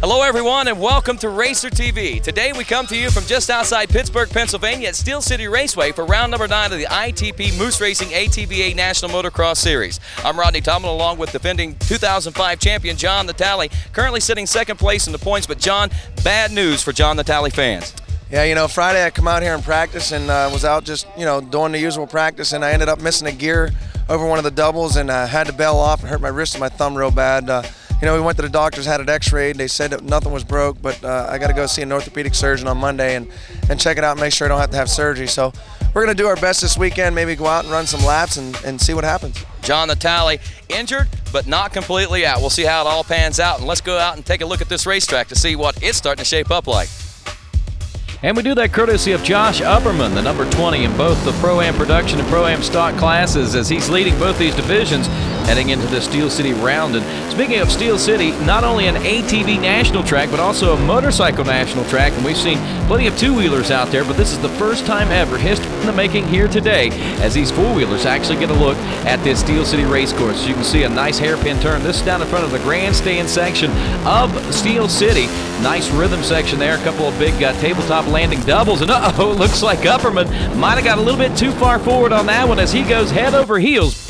Hello everyone and welcome to Racer TV. Today we come to you from just outside Pittsburgh, Pennsylvania at Steel City Raceway for round number 9 of the ITP Moose Racing ATVA National Motocross Series. I'm Rodney Tomlin along with defending 2005 champion John Natale, currently sitting second place in the points. But John, bad news for John Natale fans. Yeah, you know, Friday I come out here and practice and was out just, doing the usual practice, and I ended up missing a gear over one of the doubles and had to bail off and hurt my wrist and my thumb real bad. We went to the doctors, had it x-rayed. They said that nothing was broke, but I got to go see an orthopedic surgeon on Monday and check it out and make sure I don't have to have surgery. So we're going to do our best this weekend, maybe go out and run some laps and see what happens. John Natale injured, but not completely out. We'll see how it all pans out, and let's go out and take a look at this racetrack to see what it's starting to shape up like. And we do that courtesy of Josh Upperman, the number 20 in both the Pro-Am Production and Pro-Am Stock classes, as he's leading both these divisions heading into the Steel City round. And speaking of Steel City, not only an ATV national track, but also a motorcycle national track. And we've seen plenty of two-wheelers out there, but this is the first time ever, history in the making here today, as these four-wheelers actually get a look at this Steel City race course. As you can see, a nice hairpin turn. This is down in front of the grandstand section of Steel City. Nice rhythm section there, a couple of big tabletop landing doubles, and it looks like Upperman might have got a little bit too far forward on that one as he goes head over heels.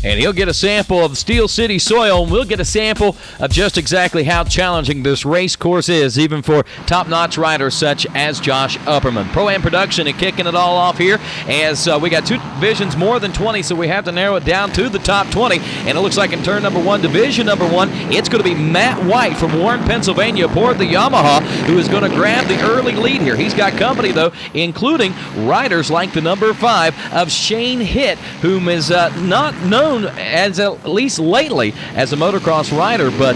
And he'll get a sample of Steel City soil, and we'll get a sample of just exactly how challenging this race course is, even for top-notch riders such as Josh Upperman. Pro-Am Production and kicking it all off here as we got two divisions more than 20, so we have to narrow it down to the top 20. And it looks like in turn number 1, division number 1, it's going to be Matt White from Warren, Pennsylvania, aboard the Yamaha, who is going to grab the early lead here. He's got company, though, including riders like the number 5 of Shane Hitt, whom is not known as at least lately as a motocross rider, but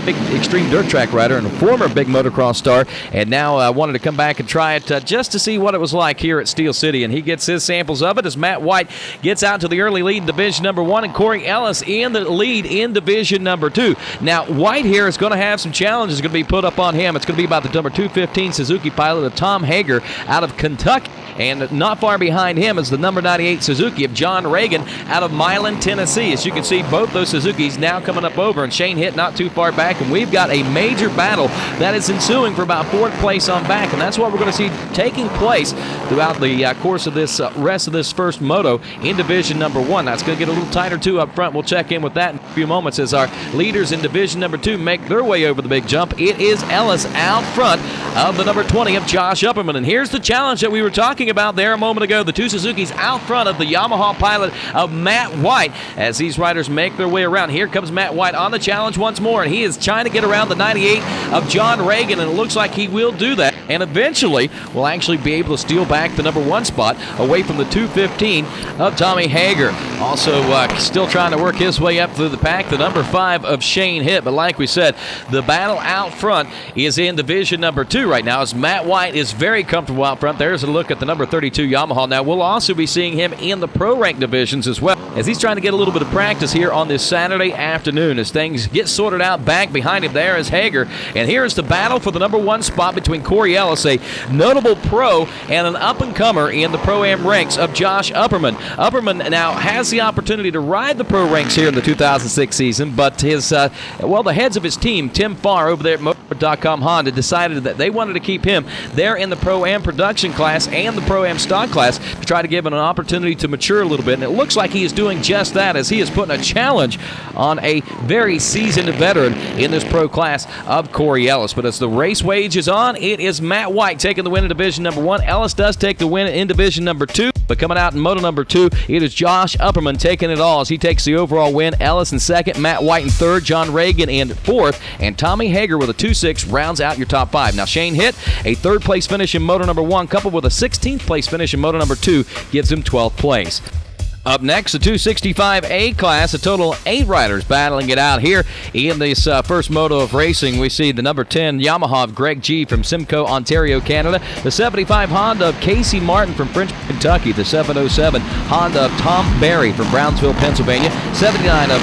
big extreme dirt track rider and a former big motocross star, and now wanted to come back and try it just to see what it was like here at Steel City. And he gets his samples of it as Matt White gets out to the early lead in division number 1, and Corey Ellis in the lead in division number 2. Now White here is going to have some challenges going to be put up on him. It's going to be about the number 215 Suzuki pilot of Tom Hager out of Kentucky, and not far behind him is the number 98 Suzuki of John Reagan out of Milan, Tennessee. As you can see, both those Suzukis now coming up over, and Shane Hitt not too far back, and we've got a major battle that is ensuing for about 4th place on back, and that's what we're going to see taking place throughout the course of this rest of this first moto in division number 1. That's going to get a little tighter too up front. We'll check in with that in a few moments as our leaders in division number 2 make their way over the big jump. It is Ellis out front of the number 20 of Josh Upperman, and here's the challenge that we were talking about there a moment ago. The two Suzukis out front of the Yamaha pilot of Matt White as these riders make their way around. Here comes Matt White on the challenge once more, and he is trying to get around the 98 of John Reagan, and it looks like he will do that, and eventually will actually be able to steal back the number 1 spot away from the 215 of Tommy Hager. Also still trying to work his way up through the pack, the number 5 of Shane Hitt. But like we said, the battle out front is in division number 2 right now as Matt White is very comfortable out front. There's a look at the number 32 Yamaha. Now we'll also be seeing him in the pro rank divisions as well, as he's trying to get a little bit of practice here on this Saturday afternoon as things get sorted out. Back behind him there is Hager, and here's the battle for the number 1 spot between Corey Ellis, a notable pro, and an up-and-comer in the Pro-Am ranks of Josh Upperman. Upperman now has the opportunity to ride the pro ranks here in the 2006 season, but his the heads of his team, Tim Farr over there at Motor.com Honda, decided that they wanted to keep him there in the Pro-Am production class and the Pro-Am stock class to try to give him an opportunity to mature a little bit, and it looks like he is doing just that as he is putting a challenge on a very seasoned veteran in this pro class of Corey Ellis. But as the race wages on, it is Matt White taking the win in division number 1. Ellis does take the win in division number 2, but coming out in moto number 2, it is Josh Upperman taking it all as he takes the overall win. Ellis in 2nd, Matt White in 3rd, John Reagan in 4th, and Tommy Hager with a 2-6 rounds out your top 5. Now Shane Hitt, a 3rd place finish in moto number 1, coupled with a 16th place finish in moto number 2, gives him 12th place. Up next, the 265A class, a total of 8 riders battling it out here in this first moto of racing. We see the number 10 Yamaha of Greg G. from Simcoe, Ontario, Canada. The 75 Honda of Casey Martin from French, Kentucky. The 707 Honda of Tom Barry from Brownsville, Pennsylvania. 79 of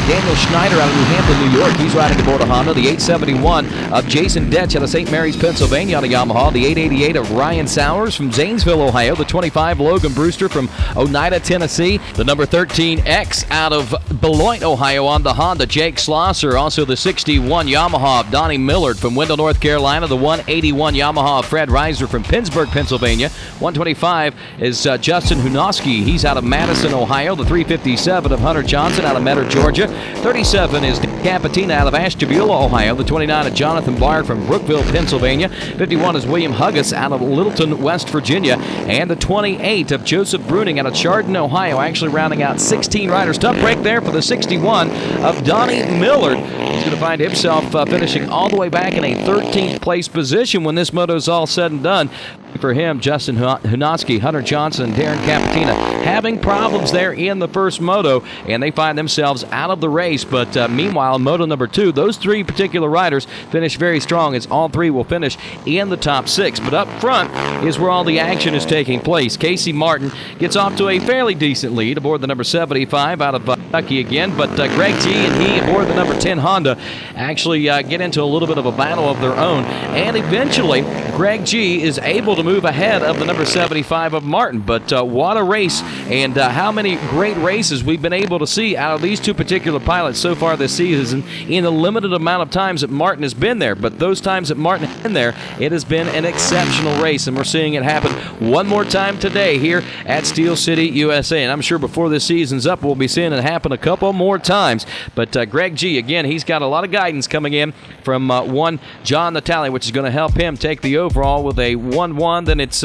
Daniel Schneider out of New Hampton, New York. He's riding aboard a Honda. The 871 of Jason Detch out of St. Mary's, Pennsylvania on a Yamaha. The 888 of Ryan Sowers from Zanesville, Ohio. The 25 Logan Brewster from Oneida, Tennessee. SC. The number 13X out of Beloit, Ohio on the Honda, Jake Schlosser. Also the 61 Yamaha of Donnie Millard from Wendell, North Carolina. The 181 Yamaha of Fred Reiser from Pittsburgh, Pennsylvania. 125 is Justin Hunoski. He's out of Madison, Ohio. The 357 of Hunter Johnson out of Metter, Georgia. 37 is CAPITENA out of Ashtabula, Ohio. The 29 of Jonathan BARR from Brookville, Pennsylvania. 51 is William Huggas out of Littleton, West Virginia. And the 28 of Joseph Bruening out of Chardon, Ohio, actually rounding out 16 riders. Tough break there for the 61 of Donnie Millard. He's going to find himself finishing all the way back in a 13th place position when this moto is all said and done. For him, Justin Hunoski, Hunter Johnson, and Daryn Capitina having problems there in the first moto, and they find themselves out of the race. But meanwhile, in moto number 2, those 3 particular riders finish very strong, as all 3 will finish in the top 6. But up front is where all the action is taking place. Casey Martin gets off to a fairly decent lead aboard the number 75 out of Kentucky again, but Greg G and he aboard the number 10 Honda actually get into a little bit of a battle of their own, and eventually Greg G is able to move ahead of the number 75 of Martin. But what a race, and how many great races we've been able to see out of these 2 particular pilots so far this season in the limited amount of times that Martin has been there. But those times that Martin has been there, it has been an exceptional race, and we're seeing it happen one more time today here at Steel City, USA. And I'm sure before this season's up, we'll be seeing it happen a couple more times. But Greg G, again, he's got a lot of guidance coming in from one John Natale, which is going to help him take the overall with a 1-1. Then it's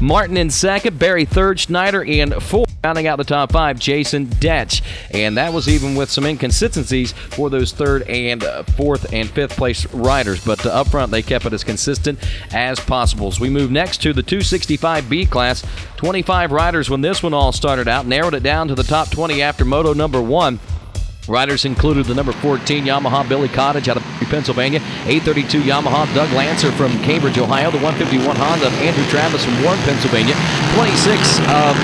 Martin in second, Barry third, Schneider in fourth. Rounding out the top 5, Jason Detch. And that was even with some inconsistencies for those 3rd and 4th and 5th place riders. But up front, they kept it as consistent as possible. As we move next to the 265B class, 25 riders when this one all started out, narrowed it down to the top 20 after moto number 1. Riders included the number 14 Yamaha Billy Cottage out of Pennsylvania, 832 Yamaha Doug Lancer from Cambridge, Ohio, the 151 Honda of Andrew Travis from Warren, Pennsylvania, 26 of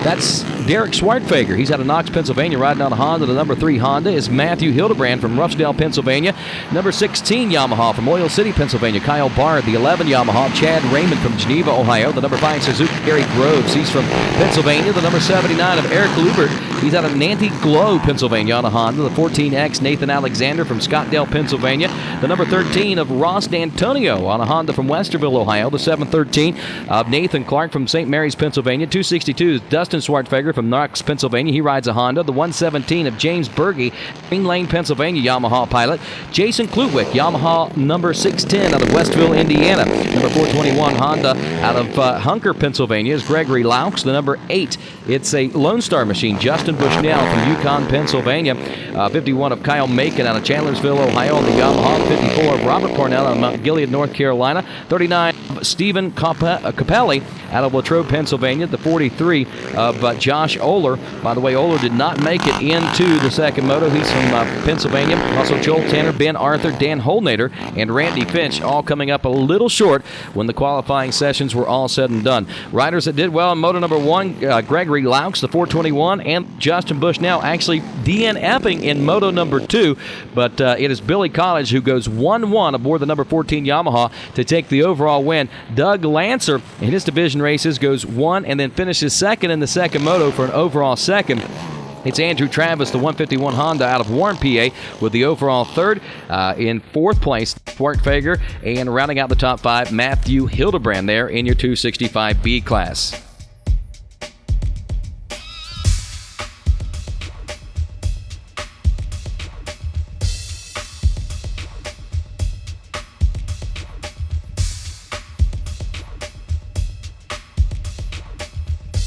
that's Derek Swartfager. He's out of Knox, Pennsylvania, riding on a Honda. The number 3 Honda is Matthew Hildebrand from Roughdale, Pennsylvania. Number 16 Yamaha from Oil City, Pennsylvania, Kyle Barr. The 11 Yamaha, Chad Raymond from Geneva, Ohio. The number 5 Suzuki, Gary Groves. He's from Pennsylvania. The number 79 of Eric Lubert. He's out of Nanty Glow, Pennsylvania, on a Honda. The 14X Nathan Alexander from Scottdale, Pennsylvania. The number 13 of Ross D'Antonio on a Honda from Westerville, Ohio. The 713 of Nathan Clark from St. Mary's, Pennsylvania. 262 is Dustin Swartfager from Knox, Pennsylvania. He rides a Honda. The 117 of James Berge, Green Lane, Pennsylvania, Yamaha pilot. Jason Klutwick, Yamaha number 610 out of Westville, Indiana. Number 421 Honda out of Hunker, Pennsylvania is Gregory Laux. The number 8, it's a Lone Star machine, Justin Bushnell from Yukon, Pennsylvania. 51 of Kyle Macon out of Chandlersville, Ohio on the Yamaha. 54 of Robert Cornell out of Mount Gilead, North Carolina. 39 of Stephen Capelli out of Latrobe, Pennsylvania. The 43 of Josh Oler. By the way, Oler did not make it into the second moto. He's from Pennsylvania. Also Joel Tanner, Ben Arthur, Dan Holdenader, and Randy Finch, all coming up a little short when the qualifying sessions were all said and done. Riders that did well in moto number 1, Gregory Laux, the 421, and Justin Bushnell actually DNFing in moto number 2, but it is Billy College who goes 1-1 aboard the number 14 Yamaha to take the overall win. Doug Lancer in his division races goes 1 and then finishes second in the second moto for an overall second. It's Andrew Travis, the 151 Honda out of Warren, PA, with the overall 3rd. In 4th place, Swartfager, and rounding out the top 5, Matthew Hildebrand there in your 265B class.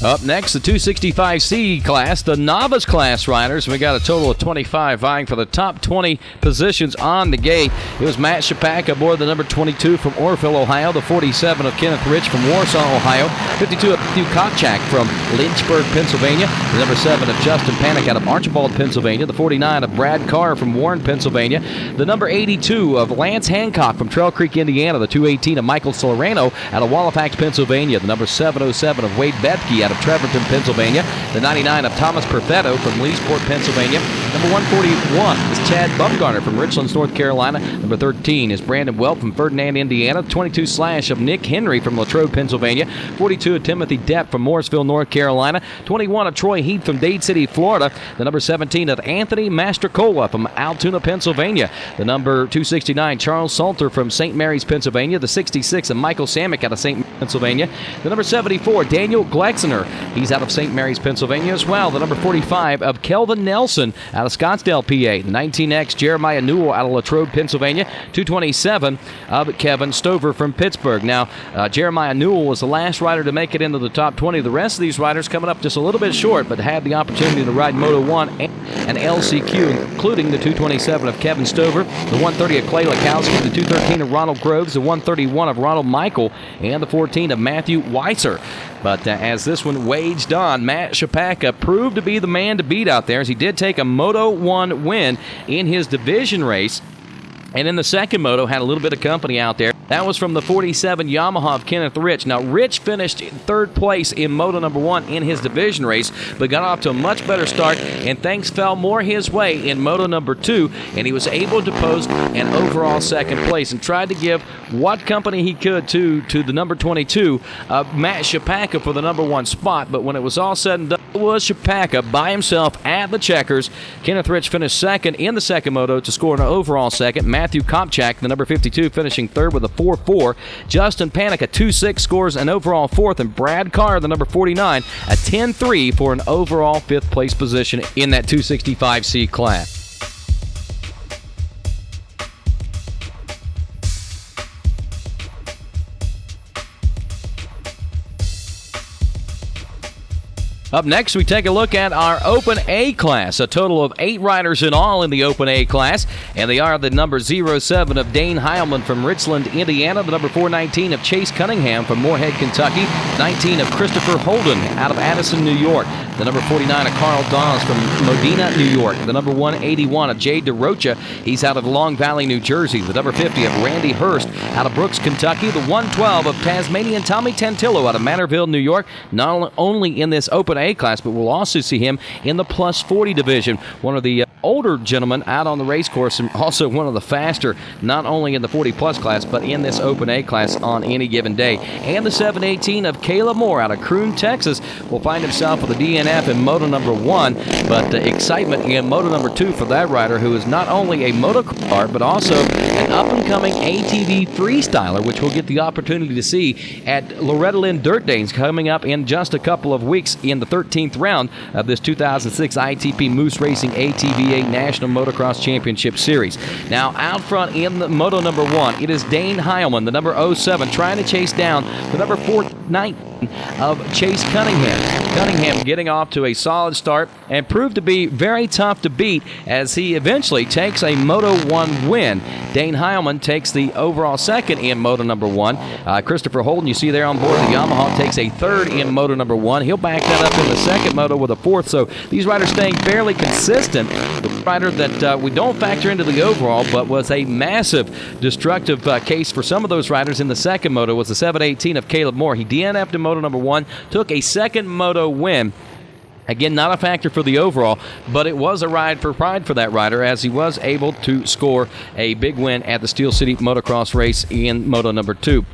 Up next, the 265C class, the novice class riders. We got a total of 25 vying for the top 20 positions on the gate. It was Matt Shapak aboard the number 22 from Orrville, Ohio. The 47 of Kenneth Rich from Warsaw, Ohio. 52 of Matthew KOPCHAK from Lynchburg, Pennsylvania. The number 7 of Justin Pannick out of Archibald, Pennsylvania. The 49 of Brad Carr from Warren, Pennsylvania. The number 82 of Lance Hancock from Trail Creek, Indiana. The 218 of Michael Solerano out of Halifax, Pennsylvania. The number 707 of Wade Bethke out of Trevorton, Pennsylvania. The 99 of Thomas Perfetto from Leesport, Pennsylvania. Number 141 is Chad Bumgarner from Richlands, North Carolina. Number 13 is Brandon Welp from Ferdinand, Indiana. 22 slash of Nick Henry from Latrobe, Pennsylvania. 42 of Timothy Depp from Morrisville, North Carolina. 21 of Troy Heath from Dade City, Florida. The number 17 of Anthony Mastrocola from Altoona, Pennsylvania. The number 269, Charles Salter from St. Mary's, Pennsylvania. The 66 of Michael Samick out of St. Pennsylvania. The number 74, Daniel Glexner. He's out of St. Mary's, Pennsylvania as well. The number 45 of Kelvin Nelson out of Scottsdale, PA. The 19X, Jeremiah Newell out of Latrobe, Pennsylvania. 227 of Kevin Stover from Pittsburgh. Now, Jeremiah Newell was the last rider to make it into the top 20. The rest of these riders coming up just a little bit short, but had the opportunity to ride Moto 1 and LCQ, including the 227 of Kevin Stover, the 130 of Clay Lakowski, the 213 of Ronald Groves, the 131 of Ronald Michael, and the 14 of Matthew Weitzer. But as this one waged on, Matt Shapaka proved to be the man to beat out there, as he did take a Moto 1 win in his division race. And in the second moto, had a little bit of company out there. That was from the 47 Yamaha of Kenneth Rich. Now, Rich finished in third place in Moto number 1 in his division race, but got off to a much better start, and things fell more his way in Moto number 2, and he was able to post an overall second place and tried to give what company he could to the number 22, Matt Shapaka, for the number 1 spot. But when it was all said and done, it was Shapaka by himself at the checkers. Kenneth Rich finished second in the second moto to score an overall second. Matthew Kopchak, the number 52, finishing third with a 4-4. Justin Panick, a 2-6, scores an overall fourth. And Brad Carr, the number 49, a 10-3 for an overall fifth place position in that 265C class. Up next, we take a look at our Open A class. A total of 8 riders in all in the Open A class, and they are the number 07 of Dane Heilman from Richland, Indiana, the number 419 of Chase Cunningham from Moorhead, Kentucky, 19 of Christopher Holden out of Addison, New York, the number 49 of Carl Dawes from Modena, New York, the number 181 of Jay DeRocha, he's out of Long Valley, New Jersey, the number 50 of Randy Hurst out of Brooks, Kentucky, the 112 of Tasmanian Tommy Tantillo out of Manorville, New York, not only in this Open A class, but we'll also see him in the plus 40 division. One of the older gentlemen out on the race course, and also one of the faster, not only in the 40 plus class, but in this Open A class on any given day. And the 718 of Caleb Moore out of Kroon, Texas, will find himself with a DNF in Moto number 1, but excitement in Moto number 2 for that rider, who is not only a motocross, but also an up-and-coming ATV freestyler, which we'll get the opportunity to see at Loretta Lynn Dirt Days coming up in just a couple of weeks in the 13th round of this 2006 ITP Moose Racing ATVA National Motocross Championship Series. Now, out front in the Moto number 1, it is Dane Heilman, the number 07, trying to chase down the number 419 of Chase Cunningham. Cunningham getting off to a solid start and proved to be very tough to beat as he eventually takes a Moto 1 win. Dane Heilman takes the overall second in Moto number 1. Christopher Holden, you see there on board the Yamaha, takes a third in Moto number 1. He'll back that up in the second moto with a fourth. So these riders staying fairly consistent. The rider that we don't factor into the overall, but was a massive destructive case for some of those riders in the second moto, was the 718 of Caleb Moore. He DNF'd in Moto number 1, took a second moto win. Again, not a factor for the overall, but it was a ride for pride for that rider, as he was able to score a big win at the Steel City Motocross race in Moto number 2.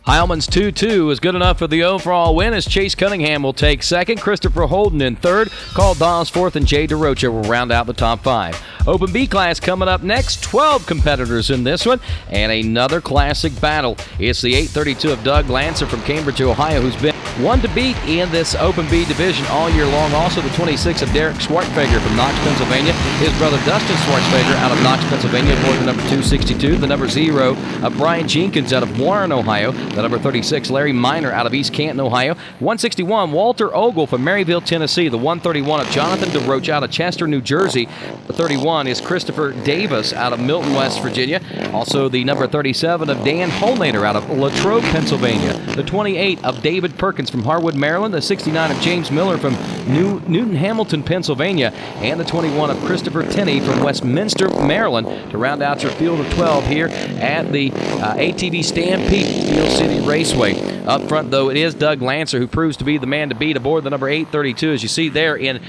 Heilman's 2-2 is good enough for the overall win, as Chase Cunningham will take second, Christopher Holden in third, Carl Dawes fourth, and Jay DeRocha will round out the top 5. Open B class coming up next, 12 competitors in this one, and another classic battle. It's the 832 of Doug Lancer from Cambridge, Ohio, who's been one to beat in this Open B division all year long. Also the 26 of Derek Schwartzfeger from Knox, Pennsylvania. His brother Dustin Schwartzfeger out of Knox, Pennsylvania, aboard the number 262. The number 0 of Brian Jenkins out of Warren, Ohio. The number 36, Larry Miner out of East Canton, Ohio. 161, Walter Ogle from Maryville, Tennessee. The 131 of Jonathan DeRocha out of Chester, New Jersey. The 31 is Christopher Davis out of Milton, West Virginia. Also the number 37 of Dan Holnader out of Latrobe, Pennsylvania. The 28 of David Perkins from Harwood, Maryland. The 69 of James Miller from Newton Hamilton, Pennsylvania, and the 21 of Christopher Tenney from Westminster, Maryland, to round out your field of 12 here at the ATV Stampede Steel City Raceway. Up front, though, it is Doug Lancer who proves to be the man to beat aboard the number 832, as you see there, in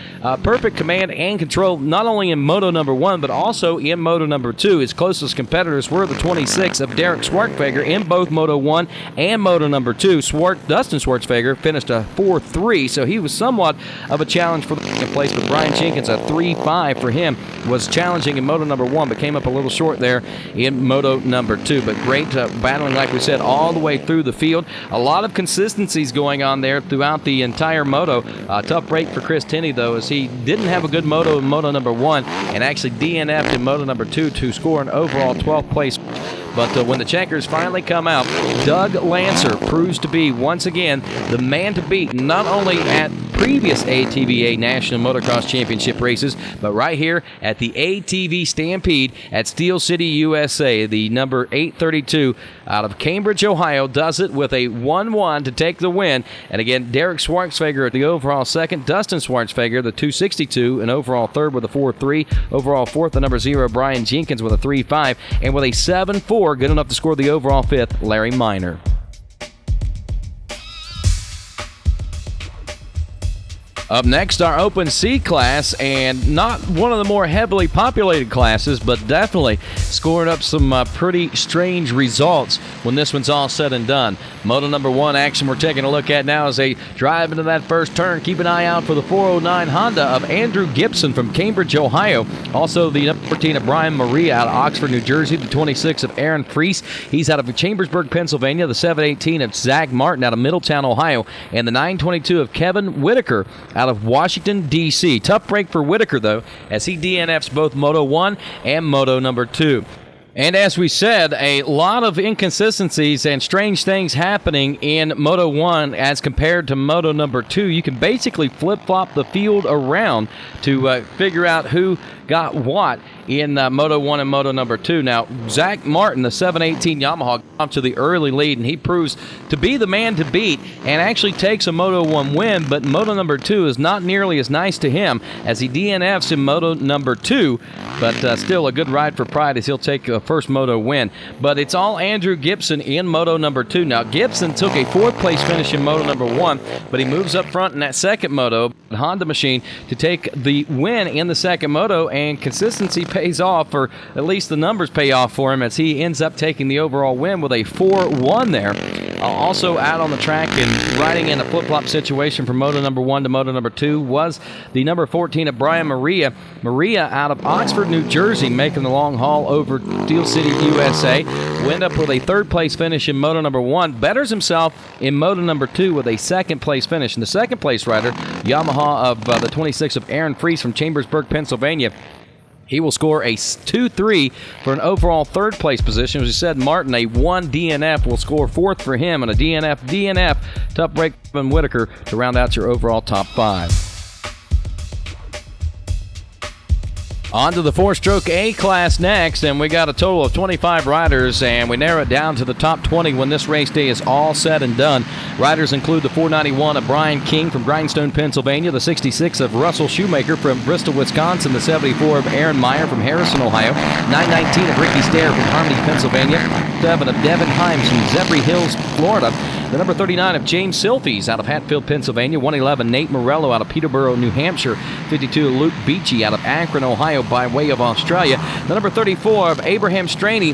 perfect command and control, not only in Moto number 1, but also in Moto number 2. His closest competitors were the 26 of Derek Schwartzfeger in both Moto 1 and Moto number 2. Dustin Schwartzfeger finished a 4-3, so he was somewhat of a challenge for the second place, but Brian Jenkins, a 3-5 for him, was challenging in Moto number 1, but came up a little short there in Moto number 2. But great battling, like we said, all the way through the field. A lot of consistencies going on there throughout the entire moto. Tough break for Chris Tenney, though, as he didn't have a good moto in Moto number 1 and actually DNF'd in Moto number 2 to score an overall 12th place. But when the checkers finally come out, Doug Lancer proves to be, once again, the man to beat, not only at previous ATVA National Motocross Championship races, but right here at the ATV Stampede at Steel City, USA. The number 832 out of Cambridge, Ohio, does it with a 1-1 to take the win. And again, Derek Schwartzfeger at the overall second, Dustin Schwartzfeger, the 262, an overall third with a 4-3, overall fourth, the number 0, Brian Jenkins with a 3-5, and with a 7-4, good enough to score the overall fifth, Larry Minor. Up next, our Open C class, and not one of the more heavily populated classes, but definitely scoring up some pretty strange results when this one's all said and done. Moto number 1 action we're taking a look at now as they drive into that first turn. Keep an eye out for the 409 Honda of Andrew Gibson from Cambridge, Ohio. Also the number 14 of Brian Maria out of Oxford, New Jersey. The 26 of Aaron Freese. He's out of Chambersburg, Pennsylvania. The 718 of Zach Martin out of Middletown, Ohio. And the 922 of Kevin Whitaker out of Washington, D.C. Tough break for Whitaker, though, as he DNFs both Moto 1 and Moto number 2. And as we said, a lot of inconsistencies and strange things happening in Moto 1 as compared to Moto number 2. You can basically flip-flop the field around to figure out who got what in Moto 1 and Moto number 2. Now, Zach Martin, the 718 Yamaha, up to the early lead, and he proves to be the man to beat and actually takes a Moto 1 win, but Moto number 2 is not nearly as nice to him as he DNFs in Moto number 2, but still a good ride for pride as he'll take a first Moto win. But it's all Andrew Gibson in Moto number 2. Now, Gibson took a 4th place finish in Moto number 1, but he moves up front in that second Moto, Honda machine, to take the win in the second Moto, and consistency pays off, or at least the numbers pay off for him, as he ends up taking the overall win with a 4-1 there. Also out on the track and riding in a flip-flop situation from Moto number 1 to Moto number 2 was the number 14 of Brian Maria. Maria out of Oxford, New Jersey, making the long haul over Steel City, USA. Will end up with a 3rd place finish in Moto number 1. Betters himself in Moto number 2 with a 2nd place finish. And the 2nd place rider, Yamaha of the 26 of Aaron Freese from Chambersburg, Pennsylvania. He will score a 2-3 for an overall 3rd place position. As we said, Martin, a 1 DNF, will score 4th for him, and a DNF. Tough break from Whitaker to round out your overall top 5. On to the 4-stroke A class next, and we got a total of 25 riders, and we narrow it down to the top 20 when this race day is all said and done. Riders include the 491 of Brian King from Grindstone, Pennsylvania, the 66 of Russell Shoemaker from Bristol, Wisconsin, the 74 of Aaron Meyer from Harrison, Ohio, 919 of Ricky Stair from Harmony, Pennsylvania, 7 of Devin Himes from Zephyr Hills, Florida, the number 39 of James Silfies out of Hatfield, Pennsylvania, 111 Nate Morello out of Peterborough, New Hampshire, 52 Luke Beachy out of Akron, Ohio, by way of Australia. The number 34 of Abraham Straney,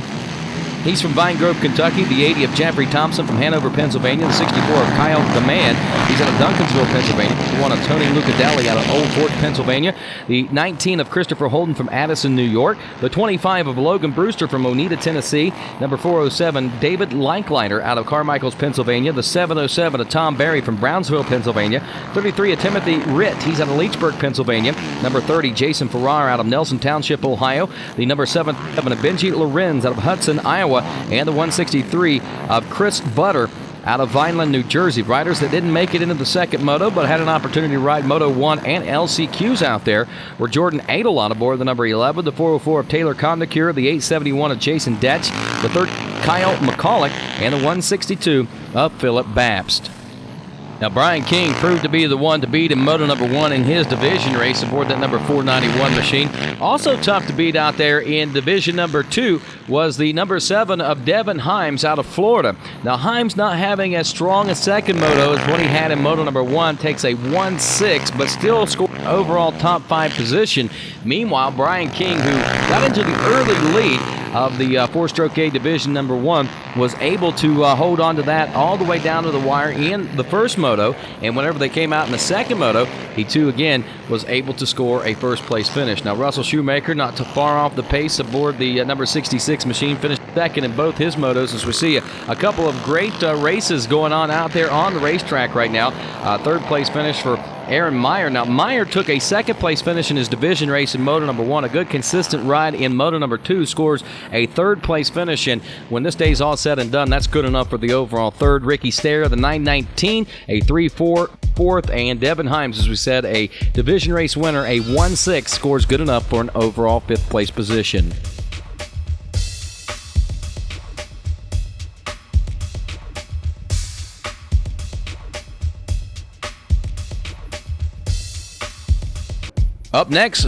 he's from Vine Grove, Kentucky. The 80 of Jeffrey Thompson from Hanover, Pennsylvania. The 64 of Kyle DeMann, he's out of Duncansville, Pennsylvania. The 1 of Tony Lucadelli out of Old Fort, Pennsylvania. The 19 of Christopher Holden from Addison, New York. The 25 of Logan Brewster from Oneida, Tennessee. Number 407, David Lankliner out of Carmichaels, Pennsylvania. The 707 of Tom Barry from Brownsville, Pennsylvania. 33 of Timothy Ritt, he's out of Leechburg, Pennsylvania. Number 30, Jason Farrar out of Nelson Township, Ohio. The number 77 of Benji Lorenz out of Hudson, Iowa. And the 163 of Chris Butter out of Vineland, New Jersey. Riders that didn't make it into the second Moto but had an opportunity to ride Moto 1 and LCQs out there were Jordan Adel on aboard the number 11, the 404 of Taylor Condacure, the 871 of Jason Detch, the 3rd Kyle McCulloch, and the 162 of Philip Babst. Now, Brian King proved to be the one to beat in Moto number 1 in his division race aboard that number 491 machine. Also tough to beat out there in division number 2 was the number 7 of Devin Himes out of Florida. Now, Himes not having as strong a second moto as what he had in Moto number 1, takes a 1-6, but still scored overall top 5 position. Meanwhile, Brian King, who got into the early lead of the 4-stroke A division number 1, was able to hold on to that all the way down to the wire in the first moto, and whenever they came out in the second moto, he too again was able to score a first place finish. Now, Russell Shoemaker not too far off the pace aboard the number 66 machine, finished second in both his motos, as we see a couple of great races going on out there on the racetrack right now. Third place finish for Aaron Meyer. Now, Meyer took a second place finish in his division race in Moto number 1. A good consistent ride in Moto number 2, scores a third place finish, and when this day's all said and done, that's good enough for the overall third. Ricky Stair, the 919, a 3-4 fourth, and Devin Himes, as we said, a division race winner, a 1-6, scores good enough for an overall 5th place position. Up next,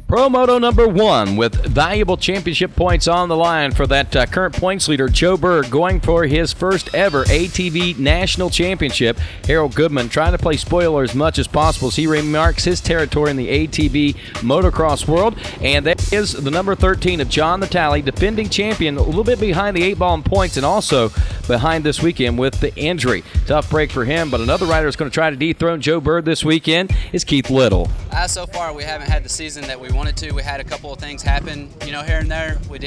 Pro Moto number 1 with valuable championship points on the line for that current points leader, Joe Berg, going for his first ever ATV National Championship. Harold Goodman trying to play spoiler as much as possible as he remarks his territory in the ATV motocross world. And that is the number 13 of John the Tally, defending champion, a little bit behind the 8 ball in points and also behind this weekend with the injury. Tough break for him, but another rider that's going to try to dethrone Joe Berg this weekend is Keith Little. So far, we haven't had the season that we wanted to. We had a couple of things happen, here and there. We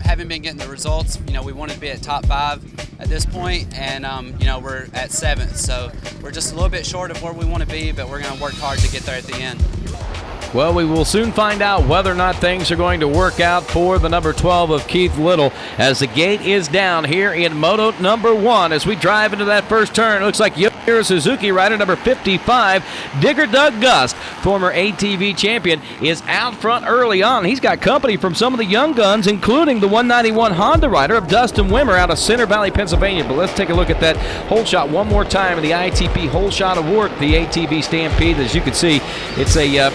haven't been getting the results. We wanted to be at top 5 at this point, and we're at 7th. So we're just a little bit short of where we want to be, but we're going to work hard to get there at the end. Well, we will soon find out whether or not things are going to work out for the number 12 of Keith Little as the gate is down here in Moto number 1 as we drive into that first turn. It looks like Suzuki rider number 55, Digger Doug Gust, former ATV champion, is out front early on. He's got company from some of the young guns, including the 191 Honda rider of Dustin Wimmer out of Center Valley, Pennsylvania. But let's take a look at that hole shot one more time in the ITP Hole Shot Award, the ATV Stampede. As you can see, it's a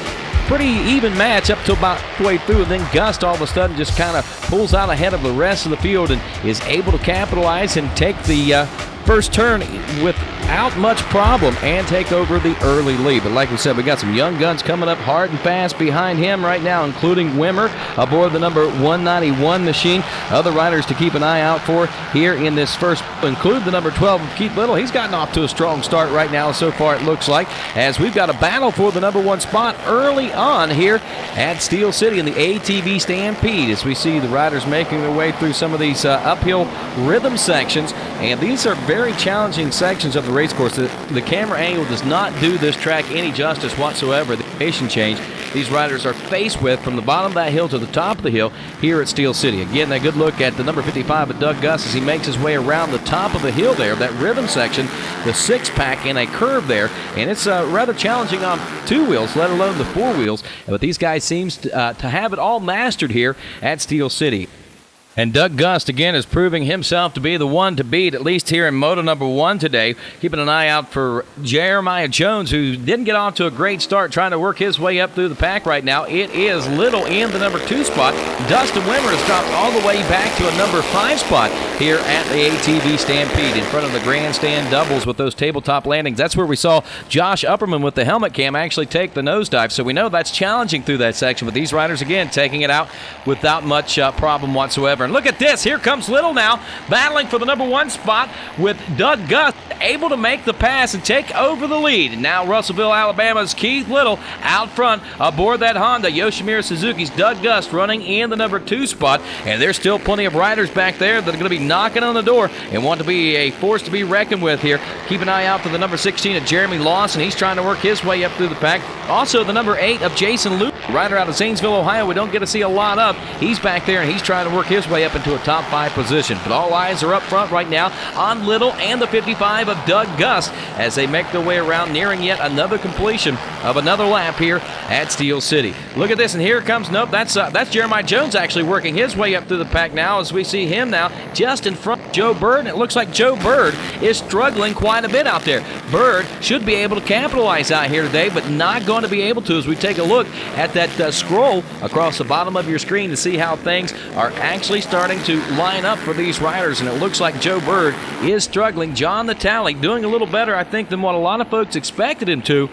pretty even match up to about halfway through, and then Gust all of a sudden just kind of pulls out ahead of the rest of the field and is able to capitalize and take the first turn without much problem and take over the early lead. But like we said, we got some young guns coming up hard and fast behind him right now, including Wimmer aboard the number 191 machine. Other riders to keep an eye out for here in this first include the number 12 of Keith Little. He's gotten off to a strong start right now so far, it looks like, as we've got a battle for the number 1 spot early on here at Steel City in the ATV Stampede, as we see the riders making their way through some of these uphill rhythm sections. And these are very challenging sections of the race course. The camera angle does not do this track any justice whatsoever. The elevation change these riders are faced with from the bottom of that hill to the top of the hill here at Steel City. Again, a good look at the number 55 of Doug Gust as he makes his way around the top of the hill there, that rhythm section, the 6-pack in a curve there. And it's rather challenging on 2 wheels, let alone the 4 wheels. But these guys seems to have it all mastered here at Steel City. And Doug Gust, again, is proving himself to be the one to beat, at least here in Moto number 1 today. Keeping an eye out for Jeremiah Jones, who didn't get off to a great start, trying to work his way up through the pack right now. It is Little in the number 2 spot. Dustin Wimmer has dropped all the way back to a number 5 spot here at the ATV Stampede in front of the grandstand doubles with those tabletop landings. That's where we saw Josh Upperman with the helmet cam actually take the nosedive. So we know that's challenging through that section. But these riders, again, taking it out without much problem whatsoever. And look at this. Here comes Little now, battling for the number 1 spot with Doug Gust, able to make the pass and take over the lead. And now Russellville, Alabama's Keith Little out front aboard that Honda. Yoshimura Suzuki's Doug Gust running in the number 2 spot. And there's still plenty of riders back there that are going to be knocking on the door and want to be a force to be reckoned with here. Keep an eye out for the number 16 of Jeremy Lawson. He's trying to work his way up through the pack. Also the number 8 of Jason Luke Rider out of Zanesville, Ohio, we don't get to see a lot of. He's back there, and he's trying to work his way up into a top 5 position. But all eyes are up front right now on Little and the 55 of Doug Gust as they make their way around, nearing yet another completion of another lap here at Steel City. Look at this, and here comes, nope, that's Jeremiah Jones actually working his way up through the pack now as we see him now just in front of Joe Bird, and it looks like Joe Bird is struggling quite a bit out there. Bird should be able to capitalize out here today, but not going to be able to as we take a look at that scroll across the bottom of your screen to see how things are actually starting to line up for these riders, and it looks like Joe Bird is struggling. John Natale doing a little better, I think, than what a lot of folks expected him to,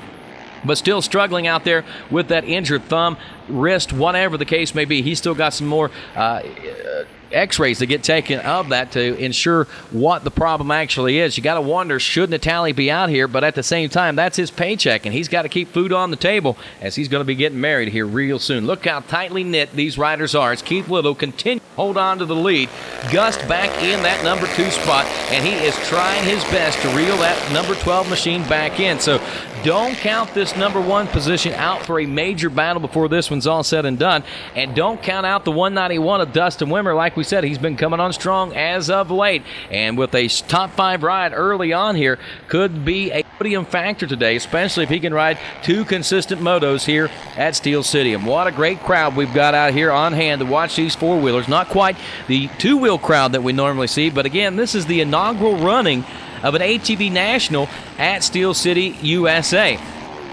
but still struggling out there with that injured thumb, wrist, whatever the case may be. He's still got some more x-rays to get taken of that to ensure what the problem actually is. You got to wonder, should Natale be out here? But at the same time, that's his paycheck, and he's got to keep food on the table as he's going to be getting married here real soon. Look how tightly knit these riders are as Keith Little continues to hold on to the lead. Gust back in that number 2 spot, and he is trying his best to reel that number 12 machine back in. So don't count this number 1 position out for a major battle before this one's all said and done, and don't count out the 191 of Dustin Wimmer. Like we said, he's been coming on strong as of late, and with a top 5 ride early on here, could be a podium factor today, especially if he can ride 2 consistent motos here at Steel City. And what a great crowd we've got out here on hand to watch these 4-wheelers. Not quite the 2-wheel crowd that we normally see, but again, this is the inaugural running of an ATV National at Steel City, USA.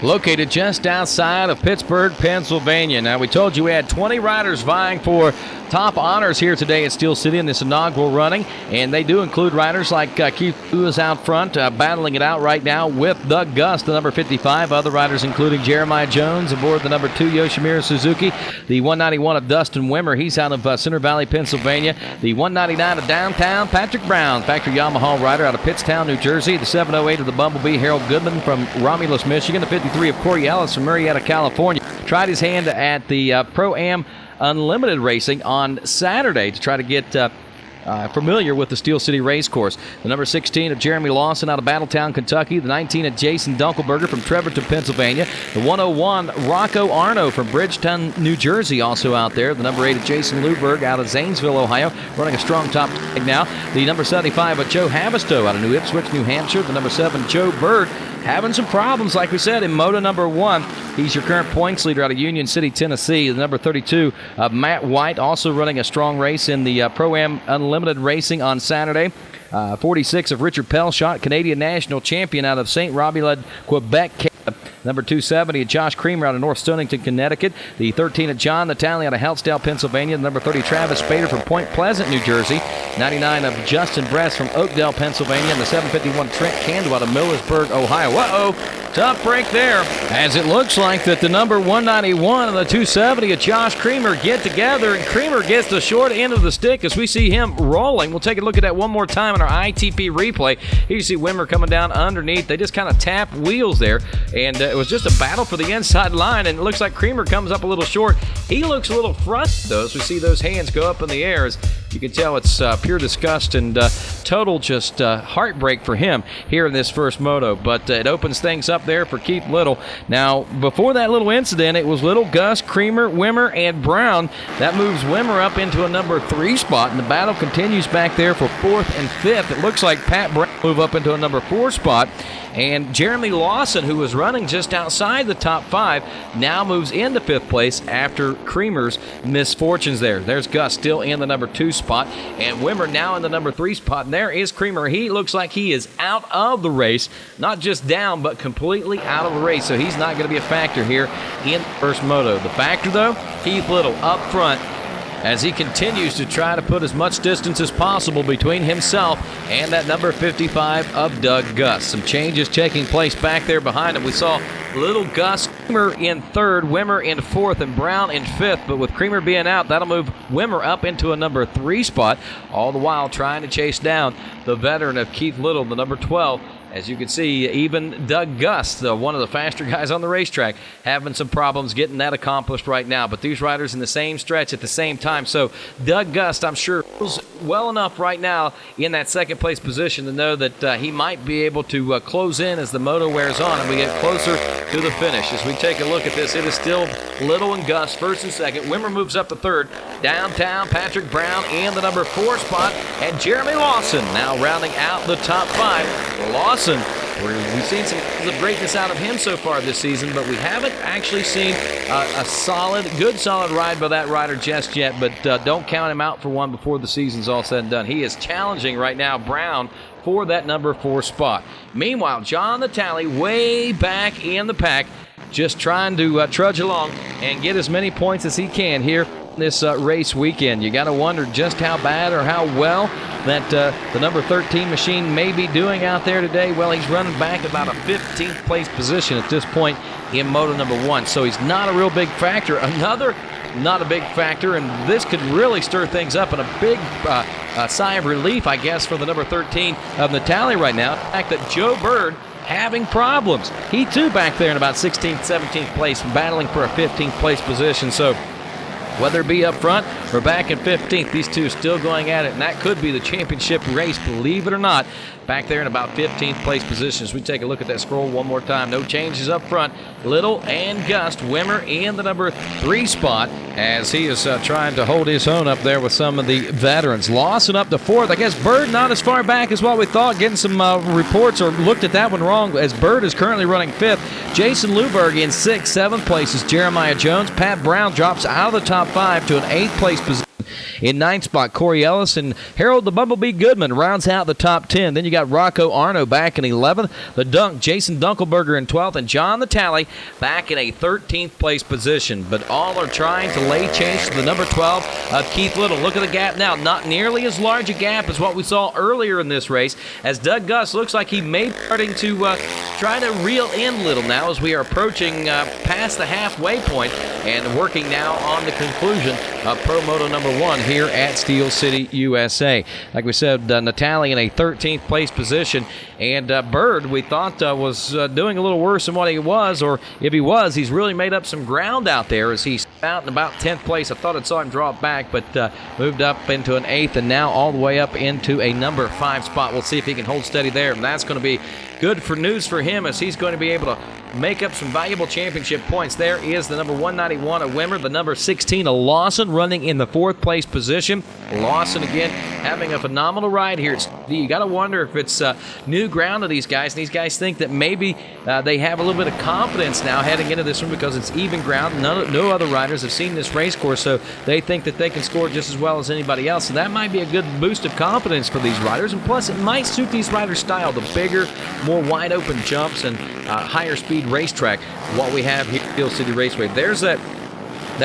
Located just outside of Pittsburgh, Pennsylvania. Now, we told you we had 20 riders vying for top honors here today at Steel City in this inaugural running, and they do include riders like Keith, who is out front battling it out right now with Doug Gust, the number 55. Other riders including Jeremiah Jones aboard the number 2 Yoshimura Suzuki, the 191 of Dustin Wimmer, he's out of Center Valley, Pennsylvania, the 199 of Downtown Patrick Brown, factory Yamaha rider out of Pittstown, New Jersey, the 708 of the Bumblebee Harold Goodman from Romulus, Michigan, the 53 of Corey Ellis from Marietta, California. Tried his hand at the Pro-Am Unlimited Racing on Saturday to try to get familiar with the Steel City race course. The number 16 of Jeremy Lawson out of Battletown, Kentucky. The 19 of Jason Dunkelberger from Trevorton, Pennsylvania. The 101 Rocco Arno from Bridgetown, New Jersey, also out there. The number 8 of Jason Luberg out of Zanesville, Ohio, running a strong top now. The number 75 of Joe Havistow out of New Ipswich, New Hampshire. The number 7 Joe Bird having some problems, like we said, in Moto number 1. He's your current points leader out of Union City, Tennessee. The number 32 of Matt White, also running a strong race in the Pro-Am Unlimited Racing on Saturday. 46 of Richard Pelshot, Canadian national champion out of St. Robert, Quebec, Canada. Number 270 of Josh Creamer out of North Stonington, Connecticut. The 13 of John Natale out of Heltsdale, Pennsylvania. The number 30 Travis Spader from Point Pleasant, New Jersey. 99 of Justin Bress from Oakdale, Pennsylvania. And the 751 Trent Candle out of Millersburg, Ohio. Uh-oh, tough break there. As it looks like that the number 191 and the 270 of Josh Creamer get together, and Creamer gets the short end of the stick as we see him rolling. We'll take a look at that one more time in our ITP replay. Here you see Wimmer coming down underneath. They just kind of tap wheels there, and it was just a battle for the inside line, and it looks like Creamer comes up a little short. He looks a little frustrated, though, as we see those hands go up in the air. As you can tell, it's pure disgust and total just heartbreak for him here in this first moto, but it opens things up there for Keith Little. Now, before that little incident, it was Little, Gus, Creamer, Wimmer, and Brown. That moves Wimmer up into a number 3 spot, and the battle continues back there for 4th and 5th. It looks like Pat Brown move up into a number 4 spot, and Jeremy Lawson, who was running just outside the top 5, now moves into 5th place after Creamer's misfortunes there. There's Gus still in the number 2 spot, and Wimmer now in the number 3 spot, and there is Creamer. He looks like he is out of the race, not just down, but completely out of the race, so he's not going to be a factor here in the first moto. The factor, though, Keith Little up front, as he continues to try to put as much distance as possible between himself and that number 55 of Doug Gust. Some changes taking place back there behind him. We saw Little Gus, Creamer in 3rd, Wimmer in 4th, and Brown in 5th. But with Creamer being out, that'll move Wimmer up into a number 3 spot, all the while trying to chase down the veteran of Keith Little, the number 12. As you can see, even Doug Gust, one of the faster guys on the racetrack, having some problems getting that accomplished right now. But these riders in the same stretch at the same time. So Doug Gust, I'm sure, feels well enough right now in that second place position to know that he might be able to close in as the moto wears on and we get closer to the finish. As we take a look at this, it is still Little and Gus first and second. Wimmer moves up to third. Downtown, Patrick Brown in the number 4 spot, and Jeremy Lawson now rounding out the top 5. Lawson, we've seen some of greatness out of him so far this season, but we haven't actually seen a good solid ride by that rider just yet, but don't count him out for one before the season's all said and done. He is challenging right now Brown for that number 4 spot. Meanwhile, John Natale way back in the pack, just trying to trudge along and get as many points as he can here this race weekend. You got to wonder just how bad or how well that the number 13 machine may be doing out there today. Well, he's running back about a 15th place position at this point in moto number 1, so he's not a real big factor. Another not a big factor, and this could really stir things up, and a big sigh of relief, I guess, for the number 13 of Natale right now. The fact that Joe Bird having problems. He too back there in about 16th, 17th place, battling for a 15th place position. So whether it be up front or back in 15th, these two still going at it, and that could be the championship race, believe it or not, back there in about 15th place positions. We take a look at that scroll one more time. No changes up front. Little and Gust. Wimmer in the number 3 spot as he is trying to hold his own up there with some of the veterans. Lawson up to 4th. I guess Bird not as far back as what we thought. Getting some reports or looked at that one wrong, as Bird is currently running 5th. Jason Luberg in 6th, 7th places. Jeremiah Jones. Pat Brown drops out of the top 5 to an 8th place position. In 9th spot, Corey Ellis, and Harold the Bumblebee Goodman rounds out the top 10. Then you got Rocco Arno back in 11th. The Dunk, Jason Dunkelberger in 12th, and John Natale back in a 13th place position. But all are trying to lay chase to the number 12 of Keith Little. Look at the gap now. Not nearly as large a gap as what we saw earlier in this race, as Doug Gus looks like he may be starting to try to reel in Little now as we are approaching past the halfway point and working now on the conclusion of Pro Moto number 1 here at Steel City, USA. Like we said, Natale in a 13th place position, and Bird we thought was doing a little worse than what he was, or if he was, he's really made up some ground out there as he's out in about 10th place. I thought I saw him drop back, but moved up into an 8th and now all the way up into a number 5 spot. We'll see if he can hold steady there, and that's going to be good for news for him as he's going to be able to make up some valuable championship points. There is the number 191 of Wimmer, the number 16 of Lawson running in the 4th place position. Lawson again having a phenomenal ride here. You got to wonder if it's new ground to these guys, and these guys think that maybe they have a little bit of confidence now heading into this one because it's even ground. No other riders have seen this race course, so they think that they can score just as well as anybody else. So that might be a good boost of confidence for these riders, and plus it might suit these riders' style, the bigger, more wide open jumps and higher speed racetrack, what we have here at Steel City Raceway. There's that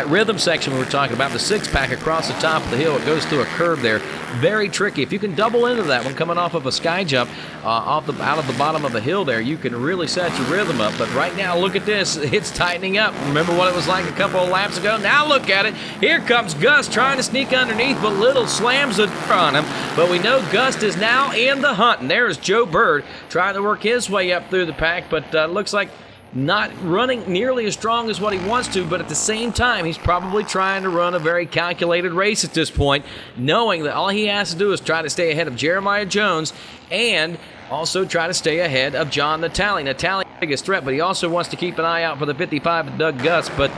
rhythm section we were talking about, the 6-pack across the top of the hill. It goes through a curve there. Very tricky. If you can double into that one coming off of a sky jump out of the bottom of the hill there, you can really set your rhythm up. But right now, look at this. It's tightening up. Remember what it was like a couple of laps ago? Now look at it. Here comes Gus trying to sneak underneath, but Little slams the door on him. But we know Gus is now in the hunt. And there's Joe Bird trying to work his way up through the pack, but looks like not running nearly as strong as what he wants to, but at the same time, he's probably trying to run a very calculated race at this point, knowing that all he has to do is try to stay ahead of Jeremiah Jones and also try to stay ahead of John Natale. Natale biggest threat, but he also wants to keep an eye out for the 55 of Doug Gus. But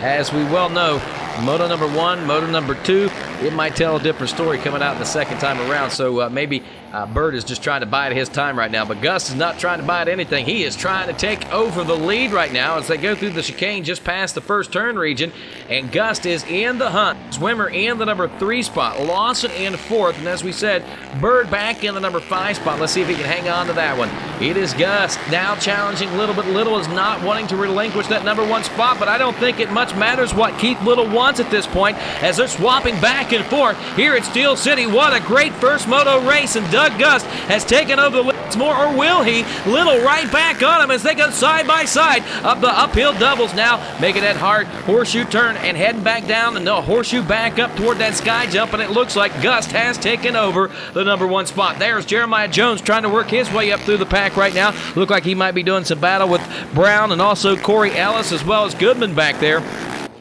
as we well know, Moto number 1, Moto number 2, it might tell a different story coming out the second time around. So maybe Bird is just trying to bide his time right now. But Gus is not trying to bide anything. He is trying to take over the lead right now as they go through the chicane just past the first turn region. And Gus is in the hunt. Swimmer in the number 3 spot. Lawson in 4th. And as we said, Bird back in the number 5 spot. Let's see if he can hang on to that one. It is Gus now challenging Little, but Little is not wanting to relinquish that number 1 spot. But I don't think it much matters what Keith Little wants at this point as they're swapping back and forth here at Steel City. What a great first moto race, and Doug Gus has taken over the lead more, or will he? Little right back on him as they go side by side up the uphill doubles now, making that hard horseshoe turn and heading back down and the horseshoe back up toward that sky jump, and it looks like Gus has taken over the number 1 spot. There's Jeremiah Jones trying to work his way up through the pack right now. Look like he might be doing some battle with Brown and also Corey Ellis as well as Goodman back there.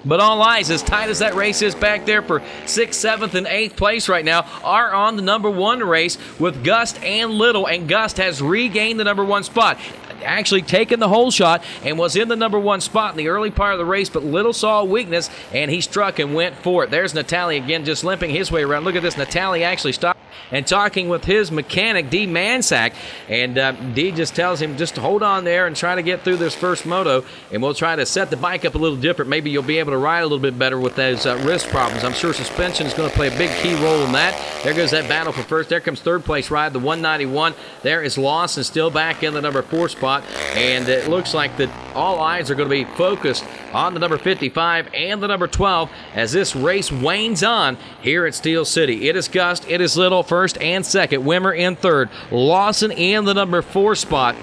But all eyes, as tight as that race is back there for 6th, 7th, and 8th place right now, are on the number 1 race with Gust and Little, and Gust has regained the number 1 spot. Actually taken the whole shot and was in the number 1 spot in the early part of the race, but Little saw a weakness, and he struck and went for it. There's Natali again, just limping his way around. Look at this. Natali actually stopped and talking with his mechanic, D. Mansack, and D just tells him just hold on there and try to get through this first moto, and we'll try to set the bike up a little different. Maybe you'll be able to ride a little bit better with those wrist problems. I'm sure suspension is going to play a big key role in that. There goes that battle for first. There comes 3rd place ride, the 191. There is Lawson still back in the number 4 spot, and it looks like that all eyes are going to be focused on the number 55 and the number 12 as this race wanes on here at Steel City. It is Gust, it is Little first and second, Wimmer in 3rd, Lawson in the number 4 spot,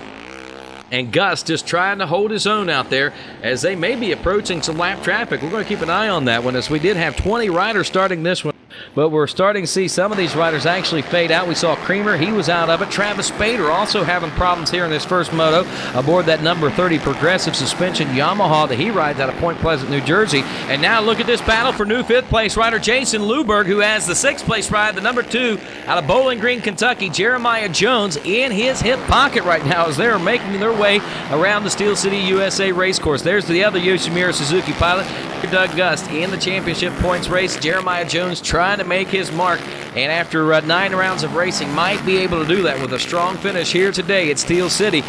and Gus just trying to hold his own out there as they may be approaching some lap traffic. We're going to keep an eye on that one, as we did have 20 riders starting this one, but we're starting to see some of these riders actually fade out. We saw Creamer, he was out of it. Travis Spader also having problems here in this first moto aboard that number 30 Progressive Suspension Yamaha that he rides out of Point Pleasant, New Jersey. And now look at this battle for new 5th place rider Jason Luberg, who has the 6th place ride, the number 2 out of Bowling Green, Kentucky, Jeremiah Jones, in his hip pocket right now as they're making their way around the Steel City USA racecourse. There's the other Yoshimura Suzuki pilot, Doug Gust, in the championship points race. Jeremiah Jones trying to make his mark, and after 9 rounds of racing might be able to do that with a strong finish here today at Steel City.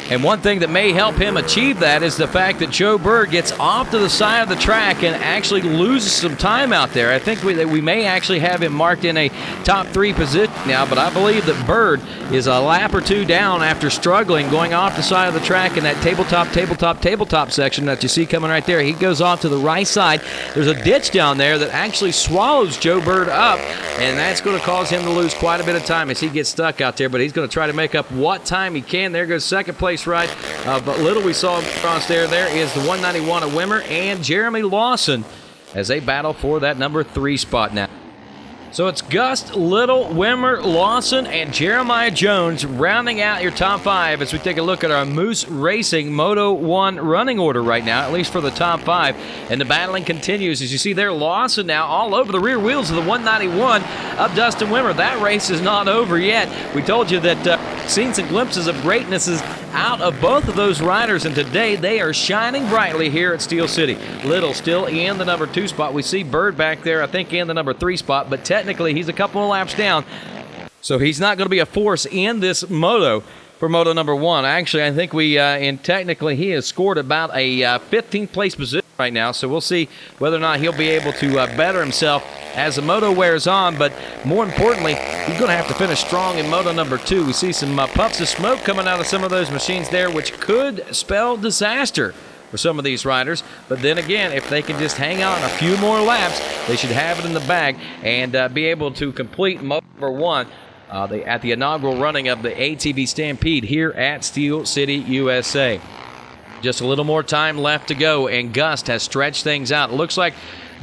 And one thing that may help him achieve that is the fact that Joe Bird gets off to the side of the track and actually loses some time out there. I think we may actually have him marked in a top 3 position now, but I believe that Bird is a lap or 2 down after struggling going off the side of the track in that tabletop section that you see coming right there. He goes off to the right side. There's a ditch down there that actually swallows Joe Bird up, and that's going to cause him to lose quite a bit of time as he gets stuck out there, but he's going to try to make up what time he can. There goes 2nd place ride, but Little we saw across there. There is the 191 of Wimmer and Jeremy Lawson as they battle for that number 3 spot now. So it's Gust, Little, Wimmer, Lawson, and Jeremiah Jones rounding out your top 5 as we take a look at our Moose Racing Moto 1 running order right now, at least for the top 5. And the battling continues. As you see there, Lawson now all over the rear wheels of the 191 of Dustin Wimmer. That race is not over yet. We told you that seen some glimpses of greatnesses out of both of those riders, and today they are shining brightly here at Steel City. Little still in the number 2 spot. We see Bird back there, I think, in the number 3 spot, but technically he's a couple of laps down, so he's not going to be a force in this moto for moto number 1. Actually, I think technically he has scored about a 15th place position right now, so we'll see whether or not he'll be able to better himself as the moto wears on, but more importantly, he's going to have to finish strong in moto number 2. We see some puffs of smoke coming out of some of those machines there, which could spell disaster for some of these riders. But then again, if they can just hang on a few more laps, they should have it in the bag and be able to complete moto number 1 at the inaugural running of the ATV Stampede here at Steel City, USA. Just a little more time left to go, and Gust has stretched things out. It looks like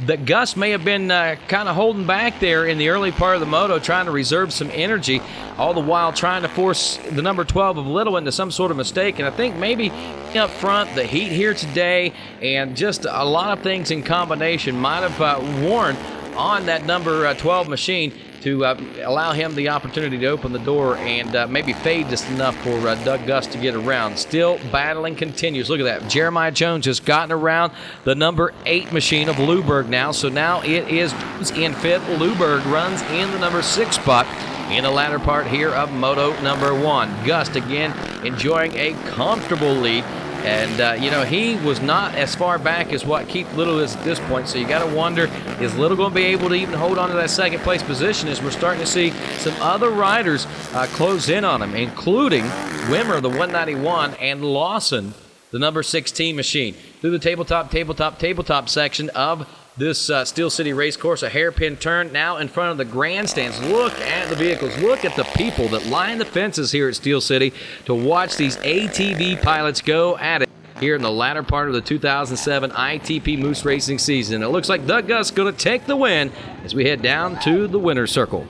that Gus may have been kind of holding back there in the early part of the moto, trying to reserve some energy, all the while trying to force the number 12 of Little into some sort of mistake. And I think maybe up front, the heat here today and just a lot of things in combination might have worn on that number 12 machine to allow him the opportunity to open the door and maybe fade just enough for Doug Gust to get around. Still battling continues. Look at that. Jeremiah Jones has gotten around the number 8 machine of Luberg now. So now it is in 5th. Luberg runs in the number 6 spot in the latter part here of moto number 1. Gust again enjoying a comfortable lead. And, he was not as far back as what Keith Little is at this point, so you got to wonder, is Little going to be able to even hold on to that 2nd place position as we're starting to see some other riders close in on him, including Wimmer, the 191, and Lawson, the number 16 machine. Through the tabletop section of this Steel City race course, a hairpin turn now in front of the grandstands. Look at the vehicles. Look at the people that line the fences here at Steel City to watch these ATV pilots go at it here in the latter part of the 2007 ITP Moose Racing season. It looks like Doug Gust going to take the win as we head down to the winner's circle.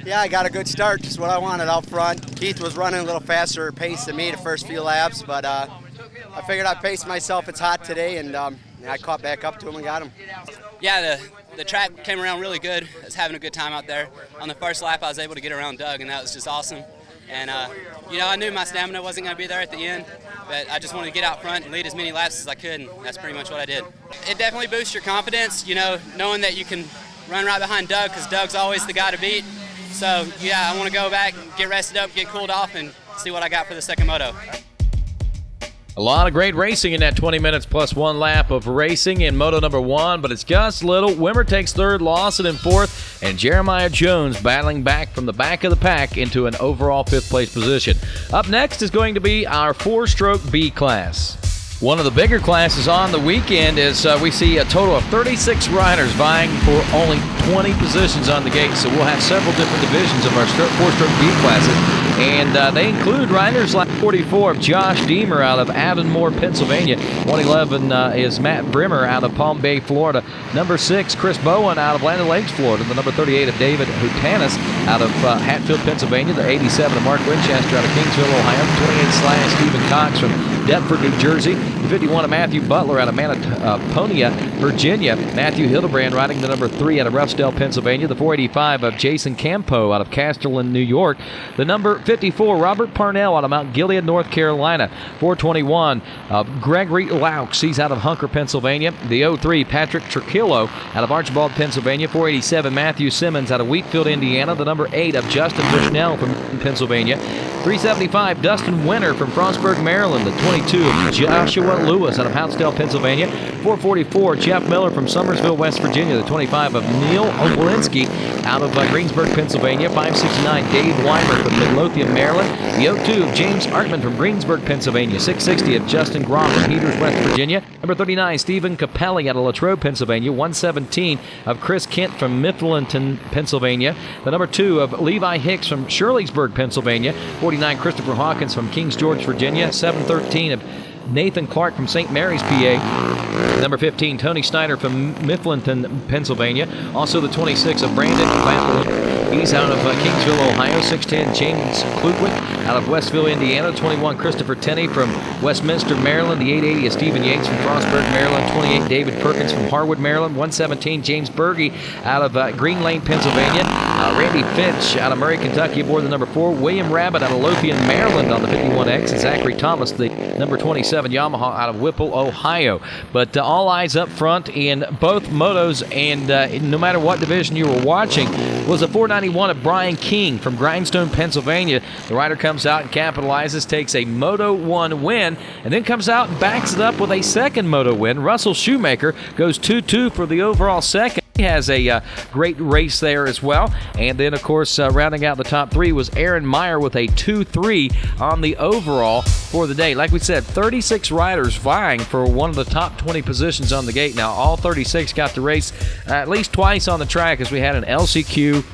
Yeah, I got a good start, just what I wanted out front. Keith was running a little faster pace than me the first few laps, but I figured I'd pace myself. It's hot today, and and I caught back up to him and got him. Yeah, the track came around really good. I was having a good time out there. On the first lap, I was able to get around Doug, and that was just awesome. And, you know, I knew my stamina wasn't going to be there at the end, but I just wanted to get out front and lead as many laps as I could, and that's pretty much what I did. It definitely boosts your confidence, you know, knowing that you can run right behind Doug, because Doug's always the guy to beat. So, yeah, I want to go back, get rested up, get cooled off, and see what I got for the second moto. A lot of great racing in that 20 minutes plus one lap of racing in Moto number 1, but it's Gus Little. Wimmer takes third, Lawson in fourth, and Jeremiah Jones battling back from the back of the pack into an overall fifth place position. Up next is going to be our 4-stroke B class. One of the bigger classes on the weekend is we see a total of 36 riders vying for only 20 positions on the gate, so we'll have several different divisions of our 4-stroke B classes. And they include riders like 44 of Josh Deemer out of Avonmore, Pennsylvania. 111 is Matt Brimmer out of Palm Bay, Florida. Number 6, Chris Bowen out of Land Lakes, Florida. The number 38 of David Hutanis out of Hatfield, Pennsylvania. The 87 of Mark Winchester out of Kingsville, Ohio. 28 Stephen Cox from Deptford, New Jersey. The 51 of Matthew Butler out of Manitowoc, Virginia. Matthew Hildebrand riding the number 3 out of Roughdale, Pennsylvania. The 485 of Jason Campo out of Casterland, New York. The number 54, Robert Parnell out of Mount Gilead, North Carolina. 421 of Gregory Laux, he's out of Hunker, Pennsylvania. The 03, Patrick Turkillo out of Archibald, Pennsylvania. 487, Matthew Simmons out of Wheatfield, Indiana. The number 8 of Justin Bushnell from Pennsylvania. 375, Dustin Winter from Frostburg, Maryland. The 22 of Joshua Lewis out of Houtzdale, Pennsylvania. 444, Jeff Miller from Summersville, West Virginia. The 25 of Neil Obolinski out of Greensburg, Pennsylvania. 569, Dave Weimer from Midlothian, Maryland. The 02 of James Artman from Greensburg, Pennsylvania. 660 of Justin Groff from Peters, West Virginia. Number 39, Stephen Capelli out of Latrobe, Pennsylvania. 117 of Chris Kent from Mifflinton, Pennsylvania. The number 2 of Levi Hicks from Shirleysburg, Pennsylvania. 49, Christopher Hawkins from Kings George, Virginia. 713 of Nathan Clark from St. Mary's, PA. Number 15, Tony Snyder from Mifflinton, Pennsylvania. Also the 26 of Brandon Van. He's out of Kingsville, Ohio. 610, James Klutwick out of Westville, Indiana. 21, Christopher Tenney from Westminster, Maryland. The 880 is Stephen Yates from Frostburg, Maryland. 28, David Perkins from Harwood, Maryland. 117, James Berge out of Green Lane, Pennsylvania. Randy Finch out of Murray, Kentucky aboard the number 4. William Rabbit out of Lothian, Maryland on the 51X. And Zachary Thomas, the number 27 Yamaha out of Whipple, Ohio. But all eyes up front in both motos, and no matter what division you were watching, was a 491 of Brian King from Grindstone, Pennsylvania. The rider comes out and capitalizes, takes a Moto 1 win, and then comes out and backs it up with a second Moto win. Russell Shoemaker goes 2-2 for the overall second. He has a great race there as well. And then, of course, rounding out the top 3 was Aaron Meyer with a 2-3 on the overall for the day. Like we said, 36 riders vying for one of the top 20 positions on the gate. Now, all 36 got to race at least twice on the track, as we had an LCQ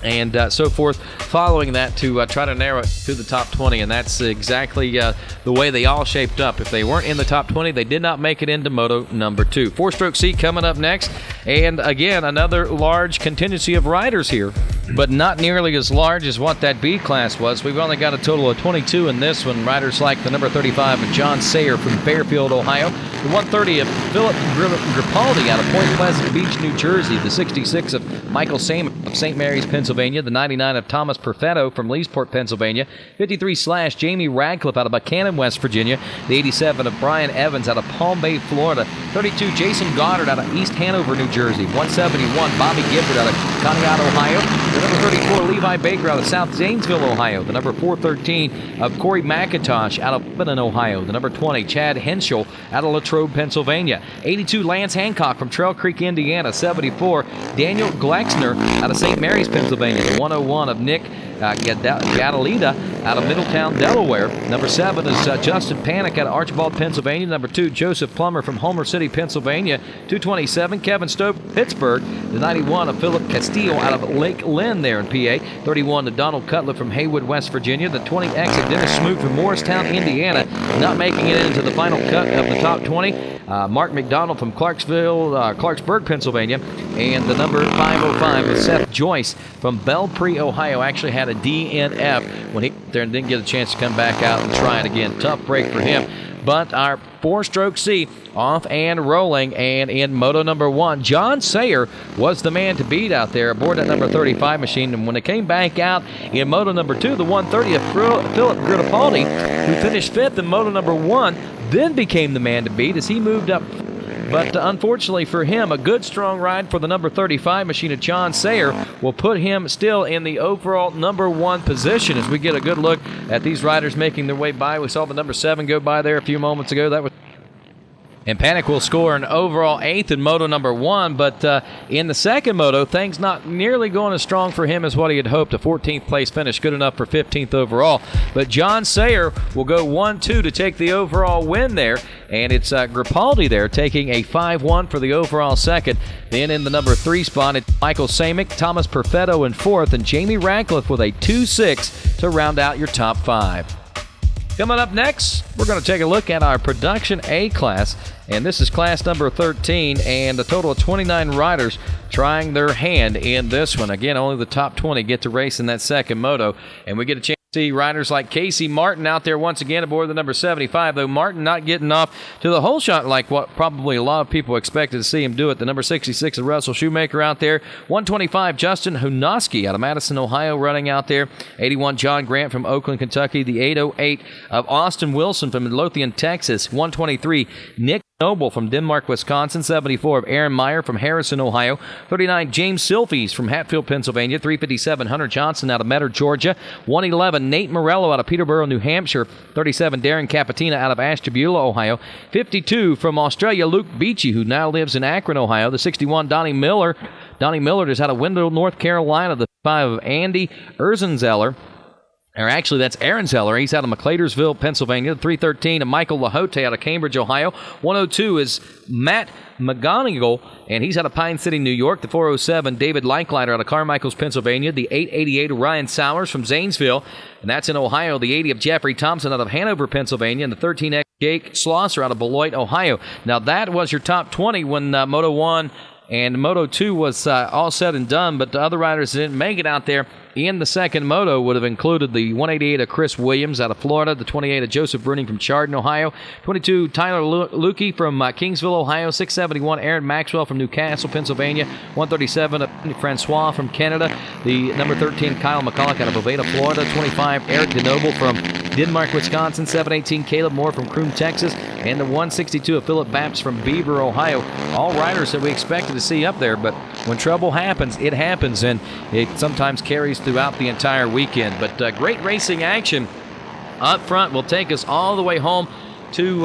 and so forth following that to try to narrow it to the top 20, and that's exactly the way they all shaped up. If they weren't in the top 20, they did not make it into Moto number 2. 4-stroke C coming up next, and again, another large contingency of riders here, but not nearly as large as what that B class was. We've only got a total of 22 in this one. Riders like the number 35 of John Sayer from Fairfield, Ohio. The 130 of Philip Gripaldi out of Point Pleasant Beach, New Jersey. The 66 of Michael Saman of St. Mary's, Pennsylvania. The 99 of Thomas Perfetto from Leesport, Pennsylvania. 53/ Jamie Radcliffe out of Buchanan, West Virginia. The 87 of Brian Evans out of Palm Bay, Florida. 32, Jason Goddard out of East Hanover, New Jersey. 171, Bobby Gifford out of Conneaut, Ohio. The number 34, Levi Baker out of South Zanesville, Ohio. The number 413 of Corey McIntosh out of Lebanon, Ohio. The number 20, Chad Henschel out of Latrobe, Pennsylvania. 82, Lance Hancock from Trail Creek, Indiana. 74, Daniel Glaxner out of St. Mary's, Pennsylvania. The 101 of Nick Gadalita out of Middletown, Delaware. Number 7 is Justin Panick out of Archibald, Pennsylvania. Number 2, Joseph Plummer from Homer City, Pennsylvania. 227, Kevin Stope, Pittsburgh. The 91 of Philip Castillo out of Lake Lynn there in PA. 31 of Donald Cutler from Haywood, West Virginia. The 20X of Dennis Smoot from Morristown, Indiana. Not making it into the final cut of the top 20. Mark McDonald from Clarksburg, Pennsylvania. And the number 505 is Seth Joyce from Belpre, Ohio. Actually had a DNF when he there and didn't get a chance to come back out and try it again. Tough break for him. but our 4-stroke C off and rolling. And in moto number 1, John Sayer was the man to beat out there aboard that number 35 machine. And when it came back out in moto number 2, the 130 of Philip Grittapaldi, who finished 5th in moto number 1, then became the man to beat as he moved up. But unfortunately for him, a good strong ride for the number 35 machine of John Sayer will put him still in the overall number 1 position as we get a good look at these riders making their way by. We saw the number 7 go by there a few moments ago. That was. And Panic will score an overall 8th in moto number 1, but in the second moto, things not nearly going as strong for him as what he had hoped. A 14th place finish, good enough for 15th overall. But John Sayer will go 1-2 to take the overall win there, and it's Grittapaldi there taking a 5-1 for the overall second. Then in the number 3 spot, it's Michael Samick, Thomas Perfetto in 4th, and Jamie Radcliffe with a 2-6 to round out your top 5. Coming up next, we're going to take a look at our Production A class, and this is class number 13, and a total of 29 riders trying their hand in this one. Again, only the top 20 get to race in that second moto, and we get a chance to see riders like Casey Martin out there once again aboard the number 75, though Martin not getting off to the whole shot like what probably a lot of people expected to see him do it. The number 66 of Russell Shoemaker out there. 125, Justin Hunoski out of Madison, Ohio, running out there. 81, John Grant from Oakland, Kentucky. The 808 of Austin Wilson from Midlothian, Texas. 123, Nick Noble from Denmark, Wisconsin. 74 of Aaron Meyer from Harrison, Ohio. 39, James Silfies from Hatfield, Pennsylvania. 357, Hunter Johnson out of Metter, Georgia. 111, Nate Morello out of Peterborough, New Hampshire. 37, DARYN CAPITENA out of Ashtabula, Ohio. 52 from Australia, Luke Beachy, who now lives in Akron, Ohio. The 61, Donnie Miller. Donnie Miller is out of Wendell, North Carolina. The 5 of Andy Erzenzeller. Or actually, that's Aaron Zeller. He's out of McClatersville, Pennsylvania. 313 of Michael Lahote out of Cambridge, Ohio. 102 is Matt McGonigal, and he's out of Pine City, New York. The 407, David Leinkleiter out of Carmichaels, Pennsylvania. The 888 of Ryan Sowers from Zanesville, and that's in Ohio. The 80 of Jeffrey Thompson out of Hanover, Pennsylvania. And the 13X Jake Schlosser out of Beloit, Ohio. Now, that was your top 20 when Moto 1 and Moto 2 was all said and done, but the other riders that didn't make it out there in the second moto would have included the 188 of Chris Williams out of Florida, the 28 of Joseph Bruning from Chardon, Ohio, 22 Tyler Lukey from Kingsville, Ohio, 671 Aaron Maxwell from Newcastle, Pennsylvania, 137 of Francois from Canada, the number 13 Kyle McCulloch out of Oviedo, Florida, 25 Eric DeNoble from Denmark, Wisconsin, 718 Caleb Moore from Croom, Texas, and the 162 of Philip Baps from Beaver, Ohio. All riders that we expected to see up there, but when trouble happens, it happens, and it sometimes carries throughout the entire weekend. But great racing action up front will take us all the way home to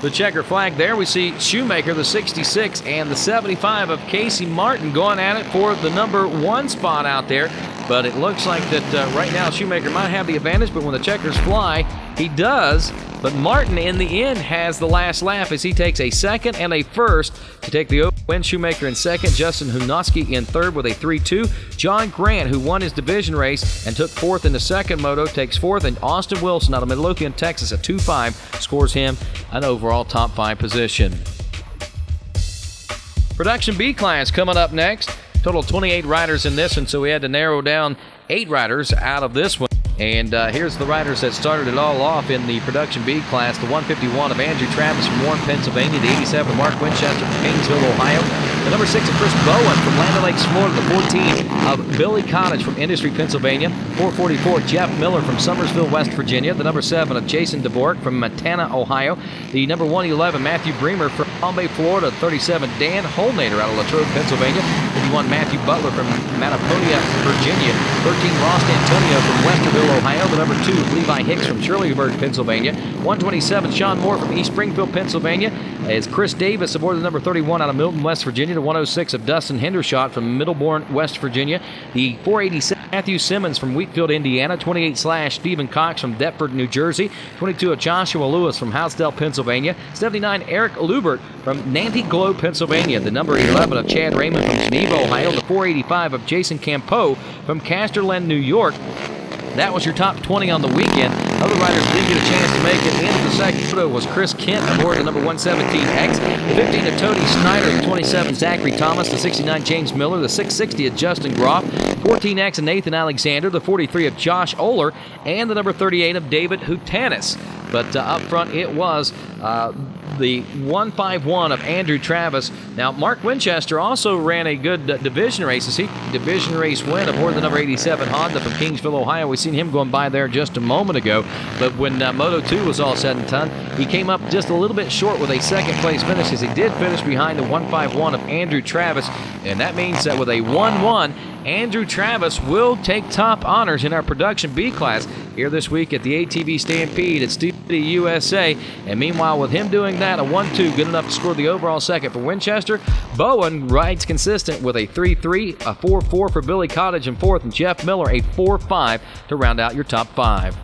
the checker flag. There we see Shoemaker, the 66, and the 75 of Casey Martin going at it for the number 1 spot out there. But it looks like that right now Shoemaker might have the advantage, but when the checkers fly, he does. But Martin, in the end, has the last lap as he takes a second and a first to take the win. Shoemaker in second, Justin Hunoski in third with a 3-2. John Grant, who won his division race and took fourth in the second moto, takes fourth. And Austin Wilson out of Midlothian, Texas, a 2-5, scores him an overall top 5 position. Production B class coming up next. Total 28 riders in this one, so we had to narrow down 8 riders out of this one. And here's the riders that started it all off in the Production B class. The 151 of Andrew Travis from Warren, Pennsylvania. The 87 of Mark Winchester from Kingsville, Ohio. The number 6 of Chris Bowen from Land O'Lakes, Florida. The 14 of Billy Cottage from Industry, Pennsylvania. 444 Jeff Miller from Summersville, West Virginia. The number 7 of Jason DeBork from Matana, Ohio. The number 111 Matthew Bremer from Palm Bay, Florida. 37 Dan Holdenader out of Latrobe, Pennsylvania. 51 Matthew Butler from Mataponia, Virginia. 13 Ross Antonio from Westerville, Ohio. The number 2 Levi Hicks from Shirleyburg, Pennsylvania. 127 Sean Moore from East Springfield, Pennsylvania. As Chris Davis aboard the number 31 out of Milton, West Virginia. The 106 of Dustin Hendershot from Middleburn, West Virginia. The 487 Matthew Simmons from Wheatfield, Indiana. 28 Stephen Cox from Deptford, New Jersey. 22 of Joshua Lewis from Housedale, Pennsylvania. 79 Eric Lubert from Nantiglow, Pennsylvania. The number 11 of Chad Raymond from Geneva, Ohio. The 485 of Jason Campeau from Casterland, New York. That was your top 20 on the weekend. Other riders didn't get a chance to make it. Into the second photo was Chris Kent aboard the number 117X. The 15 of Tony Snyder. The 27 Zachary Thomas. The 69 James Miller. The 660 of Justin Groff. 14X of Nathan Alexander. The 43 of Josh Oler. And the number 38 of David Hutanis. But up front, it was the 151 of Andrew Travis. Now, Mark Winchester also ran a good division race. He division race win aboard the number 87 Honda from Kingsville, Ohio. We seen him going by there just a moment ago. But when Moto 2 was all said and done, he came up just a little bit short with a second place finish, as he did finish behind the 151 of Andrew Travis. And that means that with a 1-1, Andrew Travis will take top honors in our Production B class here this week at the ATV Stampede at Steel City, USA. And meanwhile, with him doing that, a 1-2, good enough to score the overall second for Winchester. Bowen rides consistent with a 3-3, a 4-4 for Billy Cottage in fourth, and Jeff Miller a 4-5 to round out your top five.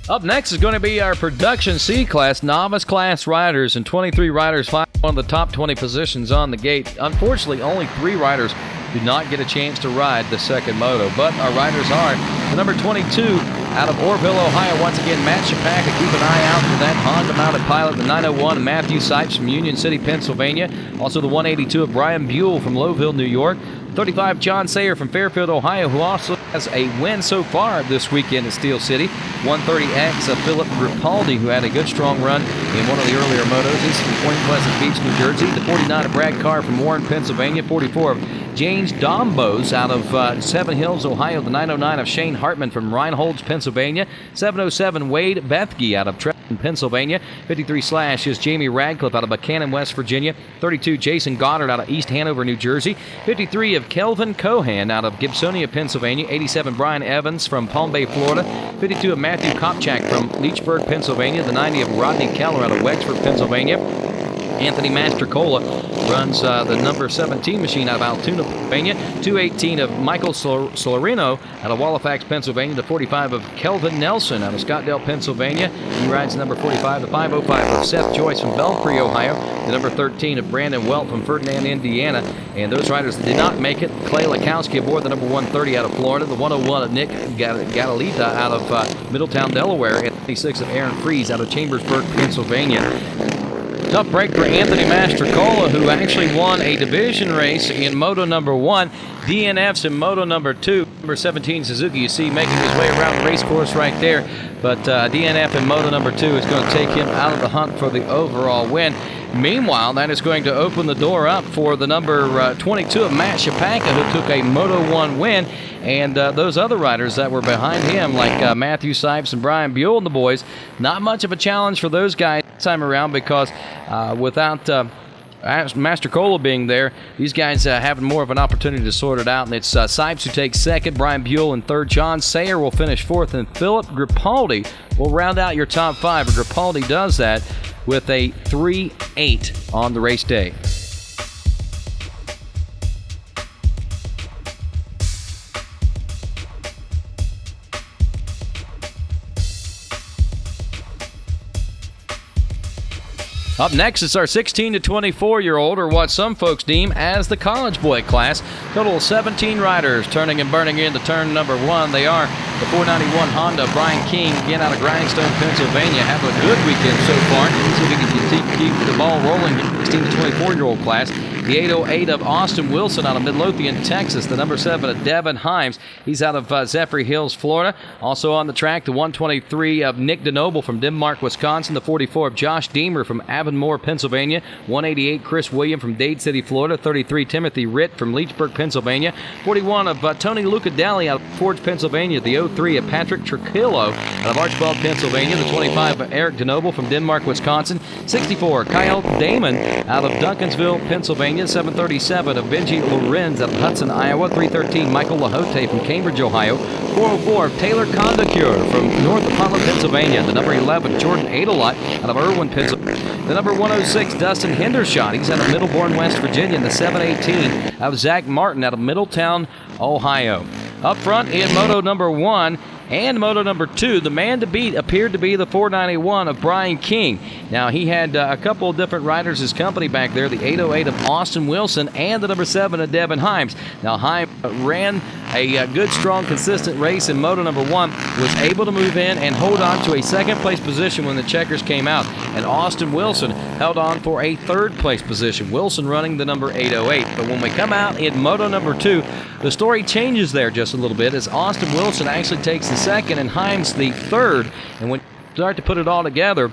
Up next is going to be our Production C class, novice class riders, and 23 riders find one of the top 20 positions on the gate. Unfortunately, only 3 riders do not get a chance to ride the second moto, but our riders are the number 22 out of Orrville, Ohio. Once again, Matt Shapaka. Keep an eye out for that Honda-mounted pilot, the 901, Matthew Sipes from Union City, Pennsylvania. Also the 182 of Brian Buell from Lowville, New York. 35, John Sayer from Fairfield, Ohio, who also has a win so far this weekend at Steel City. 130X of Philip Ripaldi, who had a good strong run in one of the earlier motos. He's from Point Pleasant Beach, New Jersey. The 49 of Brad Carr from Warren, Pennsylvania. 44 of James Dombos out of Seven Hills, Ohio. The 909 of Shane Hartman from Reinholds, Pennsylvania. 707 Wade Bethke out of Trenton, Pennsylvania. 53 Slash is Jamie Radcliffe out of Buchanan, West Virginia. 32 Jason Goddard out of East Hanover, New Jersey. 53 of Kelvin Cohan out of Gibsonia, Pennsylvania. 87 Brian Evans from Palm Bay, Florida. 52 of Matthew Kopchak from Leechburg, Pennsylvania. The 90 of Rodney Keller out of Wexford, Pennsylvania. Anthony Mastrocola runs the number 17 machine out of Altoona, Pennsylvania. 218 of Michael Solarino out of Halifax, Pennsylvania. The 45 of Kelvin Nelson out of Scottdale, Pennsylvania. He rides the number 45. The 505 of Seth Joyce from Belcree, Ohio. The number 13 of Brandon Welt from Ferdinand, Indiana. And those riders that did not make it, Clay Lakowski aboard the number 130 out of Florida. The 101 of Nick Galilita out of Middletown, Delaware. And 26 of Aaron Fries out of Chambersburg, Pennsylvania. Tough break for Anthony Mastrocola, who actually won a division race in Moto number 1. DNF's in Moto number 2. Number 17 Suzuki, you see, making his way around the race course right there. But DNF in Moto number 2 is going to take him out of the hunt for the overall win. Meanwhile, that is going to open the door up for the number 22 of Matt Shapaka, who took a Moto 1 win. And those other riders that were behind him, like Matthew Sipes and Brian Buell and the boys, not much of a challenge for those guys this time around, because without Mastrocola being there, these guys having more of an opportunity to sort it out. And it's Sipes who takes second, Brian Buell in third, John Sayer will finish fourth, and Philip Gripaldi will round out your top five. And Gripaldi does that with a 3-8 on the race day. Up next is our 16 to 24-year-old, or what some folks deem as the college boy class. Total of 17 riders turning and burning into turn number 1. They are the 491 Honda, Brian King, again out of Grindstone, Pennsylvania, having a good weekend so far. See if he can keep the ball rolling. 16 to 24-year-old class. The 808 of Austin Wilson out of Midlothian, Texas. The number 7 of Devin Himes. He's out of Zephyr Hills, Florida. Also on the track, the 123 of Nick DeNoble from Denmark, Wisconsin. The 44 of Josh Deemer from Avonmore, Pennsylvania. 188 Chris William from Dade City, Florida. 33 Timothy Ritt from Leechburg, Pennsylvania. 41 of Tony Lucadeli out of Forge, Pennsylvania. The 03 of Patrick Trujillo out of Archibald, Pennsylvania. The 25 of Eric DeNoble from Denmark, Wisconsin. 64 Kyle Damon out of Duncansville, Pennsylvania. 737 of Benji Lorenz out of Hudson, Iowa. 313 Michael Lahote from Cambridge, Ohio. 404 of Taylor Condacure from North Apollo, Pennsylvania. The number 11 Jordan Adelot out of Irwin, Pennsylvania. The number 106 Dustin Hendershot. He's out of Middleborn, West Virginia. And the 718 of Zach Martin out of Middletown, Ohio. Up front in Moto number 1 and Moto number 2, the man to beat appeared to be the 491 of Brian King. Now, he had a couple of different riders as company back there, the 808 of Austin Wilson and the number 7 of Devin Himes. Now, Himes ran a good, strong, consistent race in moto number 1, was able to move in and hold on to a second-place position when the checkers came out. And Austin Wilson held on for a third-place position. Wilson running the number 808. But when we come out in moto number 2, the story changes there just a little bit as Austin Wilson actually takes the second and Himes the third. And when you start to put it all together,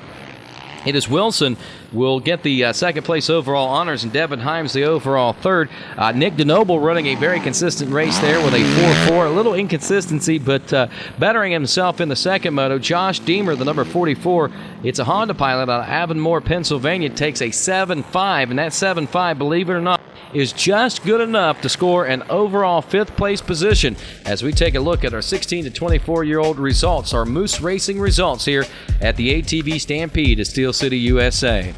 it is Wilson will get the second place overall honors and Devin Himes the overall third. Nick DeNoble running a very consistent race there with a 4-4. A little inconsistency, but bettering himself in the second moto. Josh Deemer, the number 44. It's a Honda pilot out of Avonmore, Pennsylvania. Takes a 7.5, and that 7.5, believe it or not, is just good enough to score an overall 5th place position as we take a look at our 16 to 24-year-old results, our Moose Racing results here at the ATV Stampede at Steel City, USA.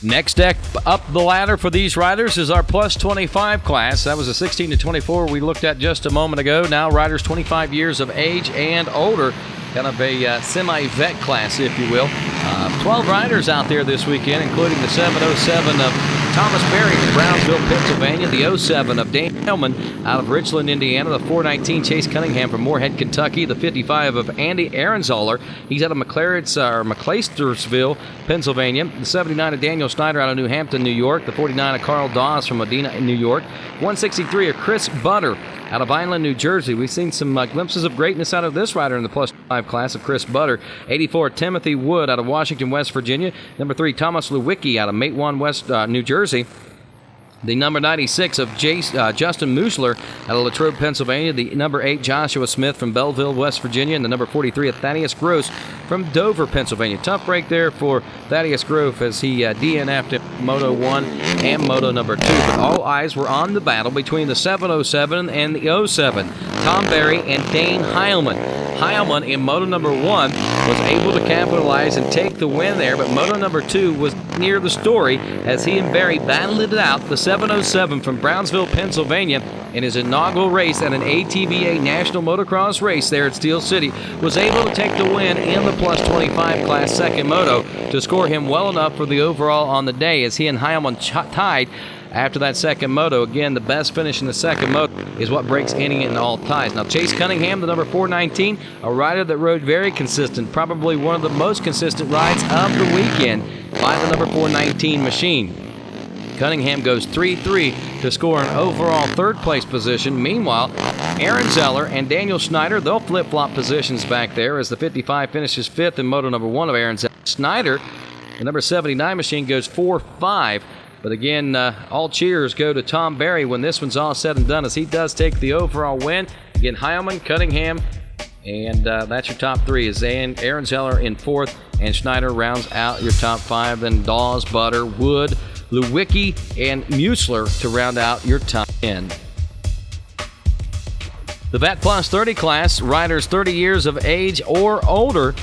Next deck up the ladder for these riders is our plus 25 class. That was a 16 to 24 we looked at just a moment ago. Now riders 25 years of age and older. Kind of a semi-vet class, if you will. 12 riders out there this weekend, including the 707 of Thomas Berry from Brownsville, Pennsylvania, the 07 of Dan HEILMAN out of Richland, Indiana, the 419 Chase Cunningham from Moorhead, Kentucky, the 55 of Andy Ehrenzoller. He's out of McClaistersville, Pennsylvania, the 79 of Daniel Schneider out of New Hampton, New York, the 49 of Carl Dawes from Medina, New York, 163 of Chris Butter out of Vineland, New Jersey. We've seen some glimpses of greatness out of this rider in the plus 5 class of Chris Butter. 84, Timothy Wood out of Washington, West Virginia. Number 3, Thomas Lewicki out of Matewan, West New Jersey. The number 96 of Justin Muschler out of Latrobe, Pennsylvania. The number 8, Joshua Smith from Belleville, West Virginia. And the number 43 of Thaddeus Gross from Dover, Pennsylvania. Tough break there for Thaddeus Gross as he DNF'd in Moto 1 and Moto number 2. But all eyes were on the battle between the 707 and the 07. Tom Berry and Dane Heilman. Heilman in Moto number 1 was able to capitalize and take the win there, but Moto number 2 was near the story as he and Berry battled it out. The 707 from Brownsville, Pennsylvania, in his inaugural race at an ATVA National Motocross race there at Steel City, was able to take the win in the plus 25 class second moto to score him well enough for the overall on the day as he and Heilman tied after that second moto. Again, the best finish in the second moto is what breaks any and all ties. Now, Chase Cunningham, the number 419, a rider that rode very consistent, probably one of the most consistent rides of the weekend by the number 419 machine. Cunningham goes 3-3 to score an overall third-place position. Meanwhile, Aaron Zeller and Daniel Schneider, they'll flip-flop positions back there as the 55 finishes 5th in Moto number 1 of Aaron Zeller. Schneider, the number 79 machine, goes 4-5. But again, all cheers go to Tom Berry when this one's all said and done as he does take the overall win. Again, Heilman, Cunningham, and that's your top 3. Is Aaron Zeller in 4th, and Schneider rounds out your top 5. Then Dawes, Butter, Wood, Lewicki, and Muschler to round out your top 10. The VAT Plus 30 class, riders 30 years of age or older.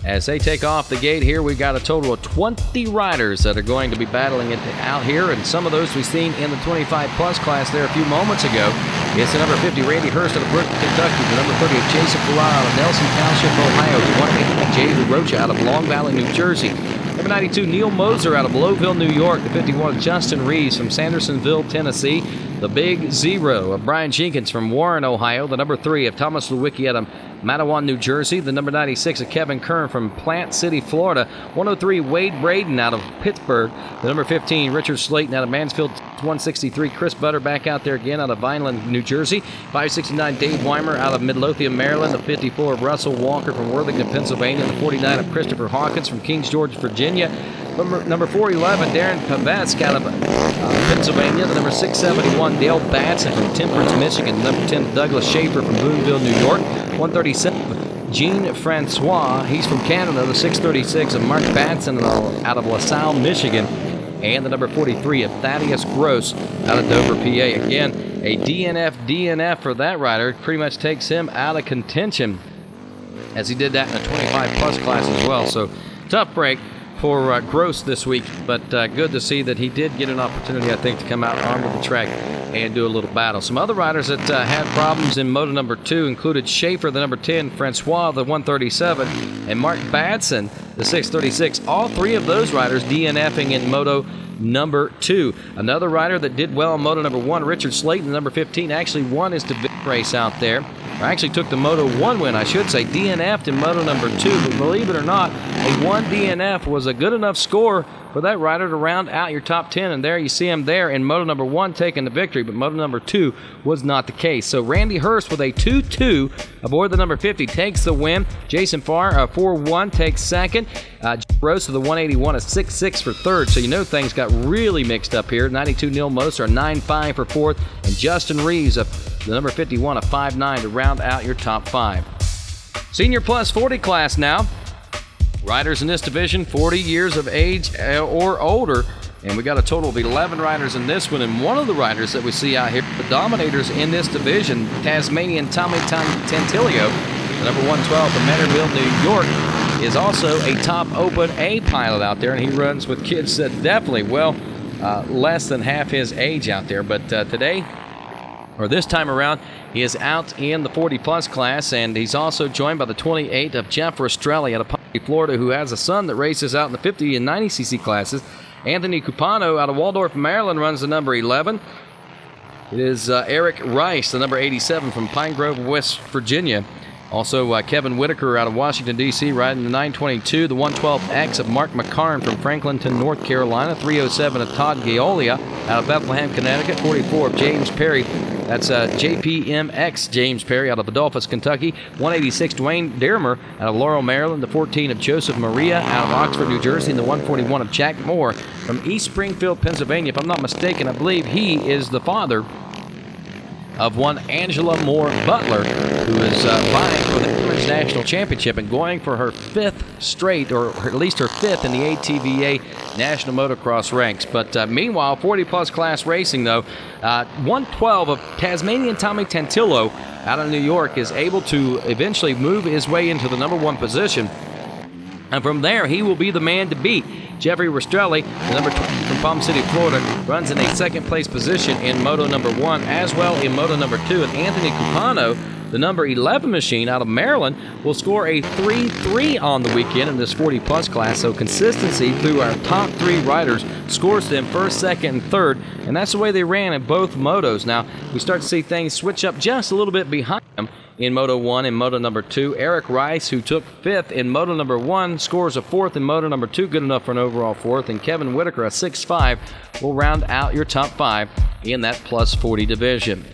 As they take off the gate here, we've got a total of 20 riders that are going to be battling it out here, and some of those we've seen in the 25-plus class there a few moments ago. It's the number 50, Randy Hurst out of Brooklyn, Kentucky. The number 30 of Jason Ferrara out of Nelson Township, Ohio. The 180, Jay LaRocha out of Long Valley, New Jersey. Number 92, Neil Moser out of Lowville, New York. The 51, Justin Reeves from Sandersonville, Tennessee. The Big Zero of Brian Jenkins from Warren, Ohio. The number 3 of Thomas Lewicki out of Matawan, New Jersey. The number 96 of Kevin Kern from Plant City, Florida. 103, Wade Braden out of Pittsburgh. The number 15, Richard Slayton out of Mansfield. 163, Chris Butter back out there again out of Vineland, New Jersey. 569, Dave Weimer out of Midlothian, Maryland. The 54 of Russell Walker from Worthington, Pennsylvania. The 49 of Christopher Hawkins from Kings George, Virginia. Number 411, Darren Pavesk out of Pennsylvania. The number 671, Dale Batson from Temperance, Michigan. Number 10, Douglas Schaefer from Boonville, New York. 137, Jean Francois. He's from Canada. The 636 of Mark Batson out of LaSalle, Michigan. And the number 43 of Thaddeus Gross out of Dover, PA. Again, a DNF for that rider. Pretty much takes him out of contention as he did that in a 25-plus class as well. So, tough break for Gross this week, but good to see that he did get an opportunity, I think, to come out onto the track and do a little battle. Some other riders that had problems in Moto number 2 included Schaefer, the number 10, Francois, the 137, and Mark Batson, the 636. All three of those riders DNFing in Moto number 2. Another rider that did well in Moto number 1, Richard Slayton, the number 15, actually won his division race out there. Or actually took the Moto 1 win, I should say, DNF'd in Moto number 2. But believe it or not, a 1 DNF was a good enough score for that rider to round out your top 10. And there you see him there in Moto number 1 taking the victory, but Moto number 2 was not the case. So Randy Hurst with a 2-2 aboard the number 50 takes the win. Jason Farr, 4-1, takes second. Rose of the 181, a 6-6 for third. So you know things got really mixed up here. 92 Neil Moser, a 9-5 for fourth. And Justin Reeves, the number 51, a 5-9 to round out your top 5. Senior plus 40 class now. Riders in this division, 40 years of age or older. And we got a total of 11 riders in this one. And one of the riders that we see out here, the dominators in this division, Tasmanian Tommy Tantillo, the number 112 from Manorville, New York, is also a top Open A pilot out there. And he runs with kids that definitely, less than half his age out there. But today, or this time around, he is out in the 40-plus class, and he's also joined by the 28 of Jeff Rastrelli out of Ponte, Florida, who has a son that races out in the 50 and 90cc classes. Anthony Cupano out of Waldorf, Maryland, runs the number 11. It is Eric Rice, the number 87 from Pine Grove, West Virginia. Also, Kevin Whitaker out of Washington, D.C., riding the 922, the 112X of Mark McCarn from Franklinton, North Carolina, 307 of Todd Gaolia out of Bethlehem, Connecticut, 44 of James Perry. That's JPMX James Perry out of Adolphus, Kentucky, 186 Dwayne Dermer out of Laurel, Maryland, the 14 of Joseph Maria out of Oxford, New Jersey, and the 141 of Jack Moore from East Springfield, Pennsylvania. If I'm not mistaken, I believe he is the father of one Angela Moore Butler, who is vying for the Women's National Championship and going for her 5th straight, or at least her 5th in the ATVA National Motocross ranks. But meanwhile, 40-plus class racing, though, 112 of Tasmanian Tommy Tantillo out of New York is able to eventually move his way into the number 1 position. And from there, he will be the man to beat. Jeffrey Rastrelli, the number 20 from Palm City, Florida, runs in a 2nd place position in Moto number 1, as well in Moto number 2. And Anthony Cupano, the number 11 machine out of Maryland, will score a 3-3 on the weekend in this 40-plus class. So consistency through our top 3 riders scores them 1st, 2nd, and 3rd. And that's the way they ran in both motos. Now, we start to see things switch up just a little bit behind them. In Moto 1 and Moto number 2, Eric Rice, who took 5th in Moto number 1, scores a 4th in Moto number 2, good enough for an overall 4th. And Kevin Whitaker, a 6-5, will round out your top 5 in that plus 40 division.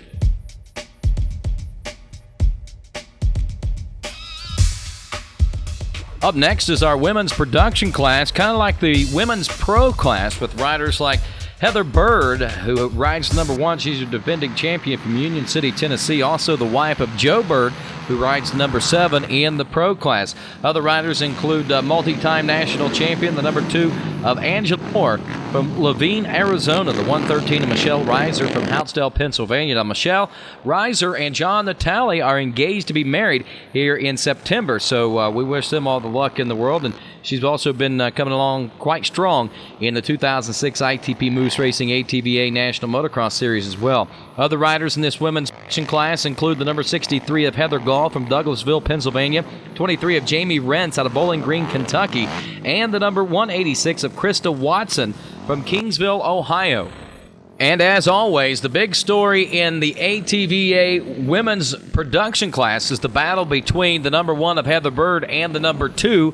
Up next is our women's production class, kind of like the women's pro class, with riders like Heather Bird, who rides number 1. She's a defending champion from Union City, Tennessee. Also the wife of Joe Bird, who rides number 7 in the pro class. Other riders include multi-time national champion, the number 2 of Angela Moore from Levine, Arizona, the 113 of Michelle Reiser from Houtzdale, Pennsylvania. Now, Michelle Reiser and John Natale are engaged to be married here in September, so we wish them all the luck in the world. And she's also been coming along quite strong in the 2006 ITP Moose Racing ATVA National Motocross Series as well. Other riders in this women's action class include the number 63 of Heather Gall from Douglasville, Pennsylvania, 23 of Jamie Rentz out of Bowling Green, Kentucky, and the number 186 of Krista Watson from Kingsville, Ohio. And as always, the big story in the ATVA women's production class is the battle between the number 1 of Heather Bird and the number 2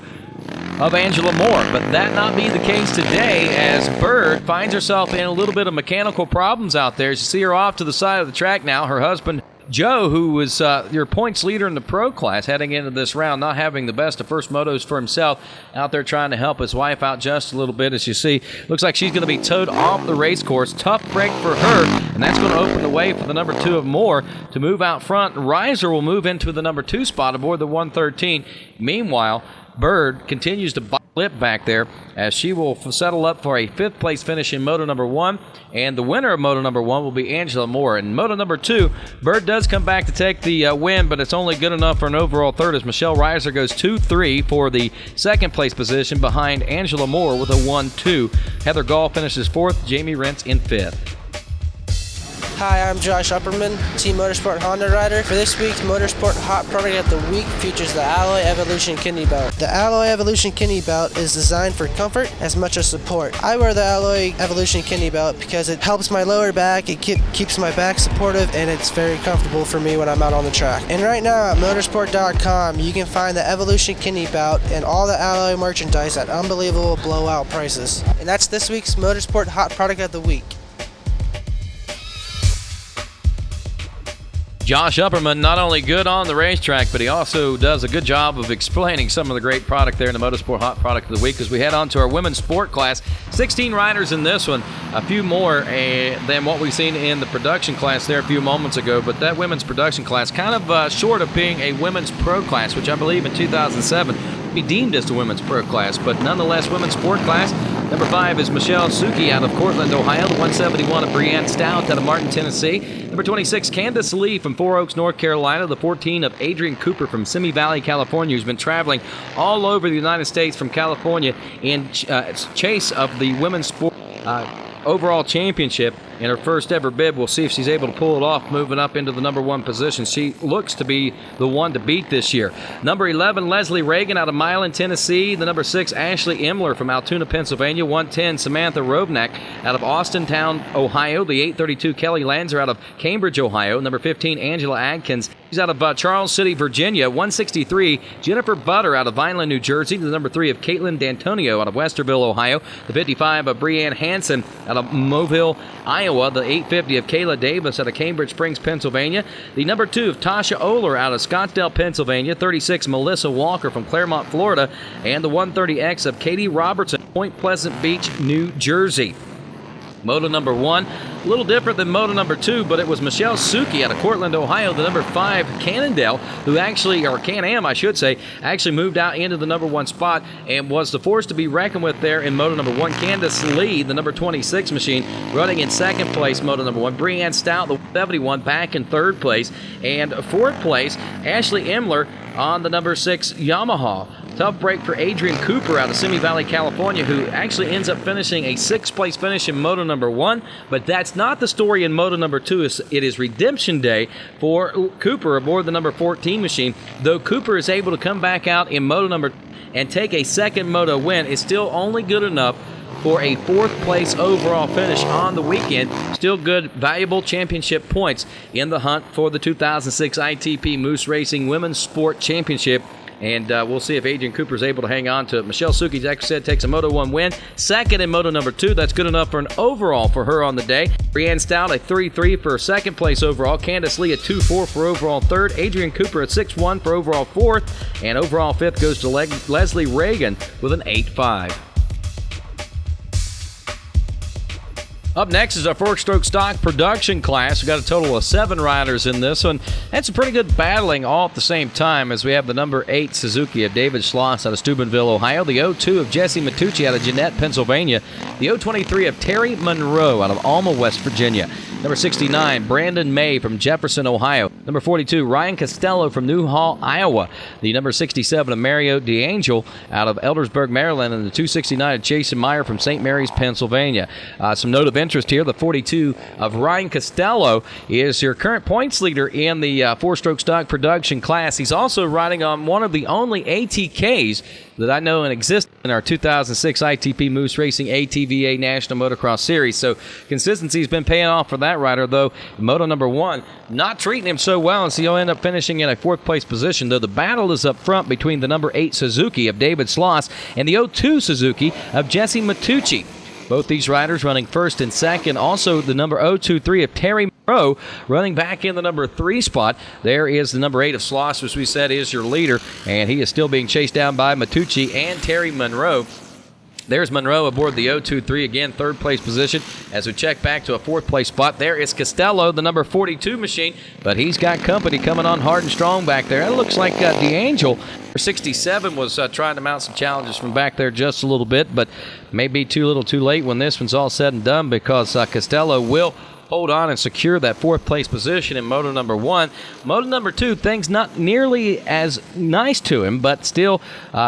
of Angela Moore. But that not be the case today, as Bird finds herself in a little bit of mechanical problems out there. As you see her off to the side of the track now, her husband Joe, who was your points leader in the pro class heading into this round, not having the best of first motos for himself, out there trying to help his wife out just a little bit. As you see, looks like she's going to be towed off the race course. Tough break for her, and that's going to open the way for the number 2 of Moore to move out front. Reiser will move into the number 2 spot aboard the 113. Meanwhile, Bird continues to bite lip back there, as she will settle up for a 5th place finish in moto number 1. And the winner of moto number 1 will be Angela Moore. In moto number 2, Bird does come back to take the win, but it's only good enough for an overall 3rd, as Michelle Reiser goes 2-3 for the 2nd place position behind Angela Moore with a 1-2. Heather Gall finishes 4th, Jamie Rentz in 5th. Hi, I'm Josh Upperman, Team Motorsport Honda rider. For this week's Motorsport Hot Product of the Week features the Alloy Evolution Kidney Belt. The Alloy Evolution Kidney Belt is designed for comfort as much as support. I wear the Alloy Evolution Kidney Belt because it helps my lower back, it keeps my back supportive, and it's very comfortable for me when I'm out on the track. And right now at motorsport.com, you can find the Evolution Kidney Belt and all the Alloy merchandise at unbelievable blowout prices. And that's this week's Motorsport Hot Product of the Week. Josh Upperman, not only good on the racetrack, but he also does a good job of explaining some of the great product there in the Motorsport Hot Product of the Week as we head on to our women's sport class. 16 riders in this one, a few more than what we've seen in the production class there a few moments ago, but that women's production class kind of short of being a women's pro class, which I believe in 2007 be deemed as the women's pro class, but nonetheless women's sport class. Number 5 is Michelle Suzuki out of Cortland, Ohio. The 171 of Brianne Stout out of Martin, Tennessee. Number 26, Candace Lee from Four Oaks, North Carolina. The 14 of Adrian Cooper from Simi Valley, California, who's been traveling all over the United States from California in chase of the women's sport overall championship in her first ever bid. We'll see if she's able to pull it off, moving up into the number 1 position. She looks to be the one to beat this year. Number 11, Leslie Reagan out of Milan, Tennessee. The number 6, Ashley Imler from Altoona, Pennsylvania. 110, Samantha Robnack out of Austintown, Ohio. The 832, Kelly Lanzer out of Cambridge, Ohio. Number 15, Angela Adkins. She's out of Charles City, Virginia. 163, Jennifer Butter out of Vineland, New Jersey. The number 3 of Caitlin D'Antonio out of Westerville, Ohio. The 55 of Breanne Hansen out of Mobile, Iowa. The 850 of Kayla Davis out of Cambridge Springs, Pennsylvania. The number 2 of Tasha Oler out of Scottsdale, Pennsylvania. 36, Melissa Walker from Claremont, Florida. And the 130X of Katie Robertson, Point Pleasant Beach, New Jersey. Moto number 1, a little different than moto number 2, but it was Michelle Suzuki out of Cortland, Ohio, the number 5 Cannondale, who actually, or Can-Am I should say, actually moved out into the number 1 spot and was the force to be reckoned with there in moto number 1. Candace Lee, the number 26 machine, running in 2nd place, moto number 1. Brianne Stout, the 71, back in 3rd place. And 4th place, Ashley Imler on the number 6 Yamaha. Tough break for Adrian Cooper out of Simi Valley, California, who actually ends up finishing a 6th place finish in moto number 1. But that's not the story in moto number 2. It is redemption day for Cooper aboard the number 14 machine. Though Cooper is able to come back out in moto number and take a 2nd moto win, it's still only good enough for a 4th place overall finish on the weekend. Still good, valuable championship points in the hunt for the 2006 ITP Moose Racing Women's Sport Championship. And we'll see if Adrian Cooper is able to hang on to it. Michelle Suzuki, as I said, takes a Moto 1 win. 2nd in Moto number 2. That's good enough for an overall for her on the day. Brianne Stout, a 3-3 for 2nd place overall. Candace Lee, a 2-4 for overall 3rd. Adrian Cooper, a 6-1 for overall 4th. And overall 5th goes to Leslie Reagan with an 8-5. Up next is our 4-stroke stock production class. We've got a total of 7 riders in this one. That's a pretty good battling all at the same time, as we have the number 8 Suzuki of David Schloss out of Steubenville, Ohio. The 02 of Jesse Matucci out of Jeanette, Pennsylvania. The 023 of Terry Monroe out of Alma, West Virginia. Number 69, Brandon May from Jefferson, Ohio. Number 42, Ryan Costello from Newhall, Iowa. The number 67 of Mario DeAngel out of Eldersburg, Maryland. And the 269 of Jason Meyer from St. Mary's, Pennsylvania. Some note of interest here, the 42 of Ryan Costello is your current points leader in the 4-stroke stock production class. He's also riding on one of the only ATKs that I know and exist in our 2006 ITP Moose Racing ATVA National Motocross Series. So consistency has been paying off for that rider, though. Moto number 1 not treating him so well, as he'll end up finishing in a 4th place position, though the battle is up front between the number 8 Suzuki of David Schloss and the 02 Suzuki of Jesse Matucci. Both these riders running 1st and 2nd. Also, the number 023 of Terry Monroe running back in the number 3 spot. There is the number 8 of Schloss, which we said is your leader, and he is still being chased down by Matucci and Terry Monroe. There's Monroe aboard the 023 again, third place position. As we check back to a fourth place spot, there is Costello, the number 42 machine, but he's got company coming on hard and strong back there. It looks like DeAngel, 67, was trying to mount some challenges from back there just a little bit, but maybe too little too late when this one's all said and done, because Costello will hold on and secure that fourth place position in moto number 1. Moto number 2, things not nearly as nice to him, but still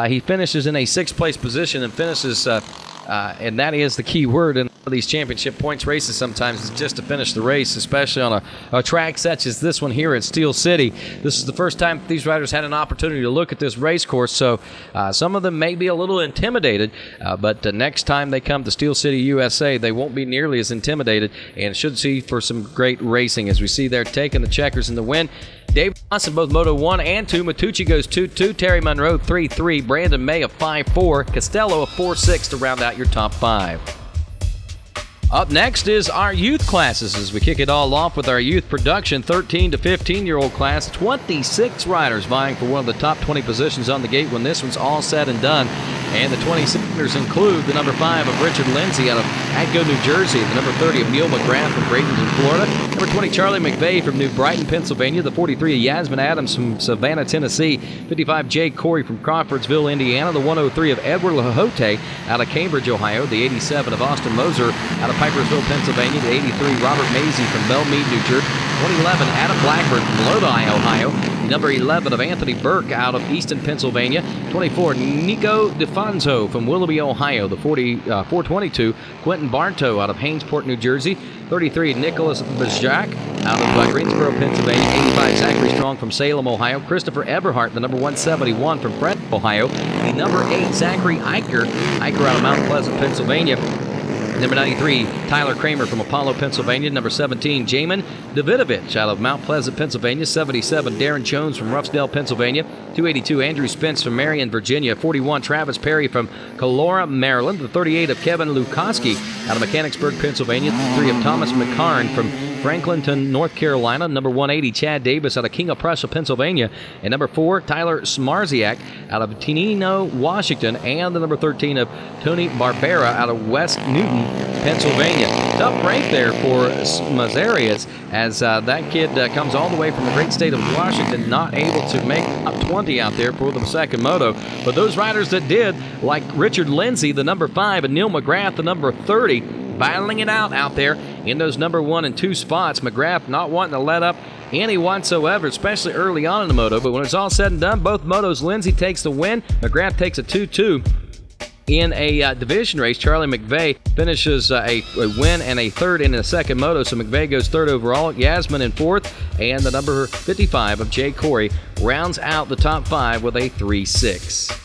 he finishes in a 6th place position and finishes, and that is the key word in these championship points races sometimes, is just to finish the race, especially on a track such as this one here at Steel City. This is the first time these riders had an opportunity to look at this race course, so some of them may be a little intimidated, but next time they come to Steel City, USA, they won't be nearly as intimidated and should see for some great racing. As we see there taking the checkers in the win, David Johnson, both Moto 1 and 2. Matucci goes 2-2. Terry Monroe 3-3. Brandon May a 5-4. Costello a 4-6 to round out your top 5. Up next is our youth classes as we kick it all off with our youth production 13 to 15-year-old class. 26 riders vying for one of the top 20 positions on the gate when this one's all said and done. And the 26ers include the number 5 of Richard Lindsay out of Atco, New Jersey, the number 30 of Neil McGrath from Bradenton, Florida, number 20 Charlie McVeigh from New Brighton, Pennsylvania, the 43 of Yasmin Adams from Savannah, Tennessee, 55 Jay Corey from Crawfordsville, Indiana, the 103 of Edward Lahote out of Cambridge, Ohio, the 87 of Austin Moser out of Pipersville, Pennsylvania, the 83 Robert Mazie from Belmead, New Jersey, 2011 Adam Blackford from Lodi, Ohio, the number 11 of Anthony Burke out of Easton, Pennsylvania, 24 Nico DeFonso from Willoughby, Ohio, the 422 Quentin Bartow out of Hainesport, New Jersey, 33 Nicholas Bajak out of Greensboro, Pennsylvania, 85 Zachary Strong from Salem, Ohio, Christopher Everhart, the number 171 from Fresno, Ohio, the number 8 Zachary Eicher out of Mount Pleasant, Pennsylvania, number 93, Tyler Kramer from Apollo, Pennsylvania. Number 17, Jamin Davidovich out of Mount Pleasant, Pennsylvania. 77, Darren Jones from Ruffsdale, Pennsylvania. 282, Andrew Spence from Marion, Virginia. 41, Travis Perry from Calora, Maryland. The 38 of Kevin Lukoski out of Mechanicsburg, Pennsylvania. 3 of Thomas McCarn from Franklinton, North Carolina. Number 180, Chad Davis out of King of Prussia, Pennsylvania. And number 4, Tyler Smarziak out of Tenino, Washington. And the number 13 of Tony Barbera out of West Newton, Pennsylvania. Tough break there for Mazarias as that kid comes all the way from the great state of Washington, not able to make top 20 out there for the second moto. But those riders that did, like Richard Lindsay, the number 5, and Neil McGrath, the number 30, battling it out there in those number 1 and 2 spots. McGrath not wanting to let up any whatsoever, especially early on in the moto. But when it's all said and done, both motos, Lindsay takes the win. McGrath takes a 2-2. In a division race, Charlie McVeigh finishes a win and a 3rd in the second moto, so McVeigh goes 3rd overall. Yasmin in 4th, and the number 55 of Jay Corey rounds out the top 5 with a 3-6.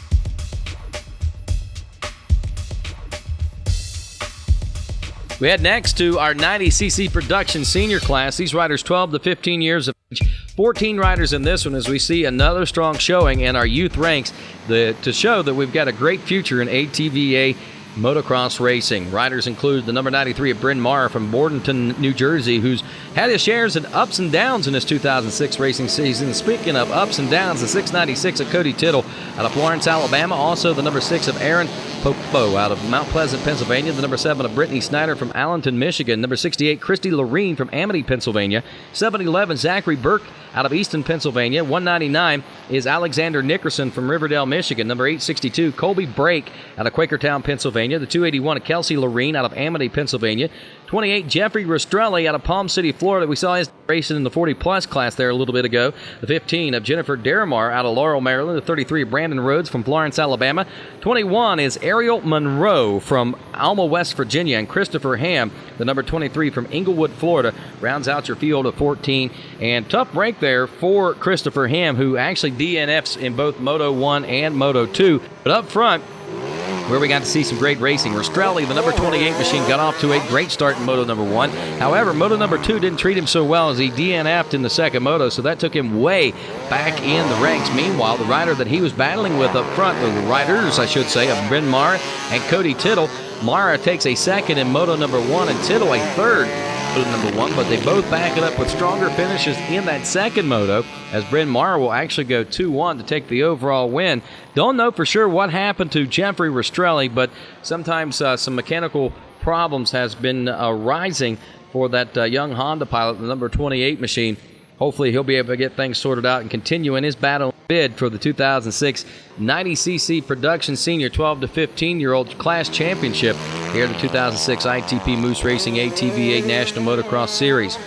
We head next to our 90cc production senior class. These riders 12 to 15 years of age. 14 riders in this one as we see another strong showing in our youth ranks to show that we've got a great future in ATVA motocross racing. Riders include the number 93 of Bryn Mawr from Bordenton, New Jersey, who's had his shares of ups and downs in his 2006 racing season. Speaking of ups and downs, the 696 of Cody Tittle out of Florence, Alabama. Also the number 6 of Aaron Popo out of Mount Pleasant, Pennsylvania. The number 7 of Brittany Snyder from Allenton, Michigan. Number 68, Christy Loreen from Amity, Pennsylvania. 711, Zachary Burke out of Easton, Pennsylvania. 199 is Alexander Nickerson from Riverdale, Michigan. Number 862, Colby Brake out of Quakertown, Pennsylvania. The 281 of Kelsey Loreen out of Amity, Pennsylvania. 28, Jeffrey Rastrelli out of Palm City, Florida. We saw his racing in the 40-plus class there a little bit ago. The 15 of Jennifer Deramar out of Laurel, Maryland. The 33 of Brandon Rhodes from Florence, Alabama. 21 is Ariel Monroe from Alma, West Virginia. And Christopher Ham, the number 23 from Inglewood, Florida, rounds out your field of 14. And tough break there for Christopher Ham, who actually DNFs in both Moto 1 and Moto 2. But up front, where we got to see some great racing. Rastrelli, the number 28 machine, got off to a great start in Moto number 1. However, Moto number 2 didn't treat him so well as he DNF'd in the second Moto, so that took him way back in the ranks. Meanwhile, the rider that he was battling with up front, the riders, I should say, of Bryn Mawr and Cody Tittle, Mara takes a second in Moto number 1 and Tittle a 3rd moto number 1, but they both back it up with stronger finishes in that second moto, as Bryn Mawr will actually go 2-1 to take the overall win. Don't know for sure what happened to Jeffrey Rastrelli, but sometimes some mechanical problems has been arising for that young Honda pilot, the number 28 machine. Hopefully he'll be able to get things sorted out and continue in his battle bid for the 2006 90cc Production Senior 12 to 15-year-old class championship here in the 2006 ITP Moose Racing ATV National Motocross Series.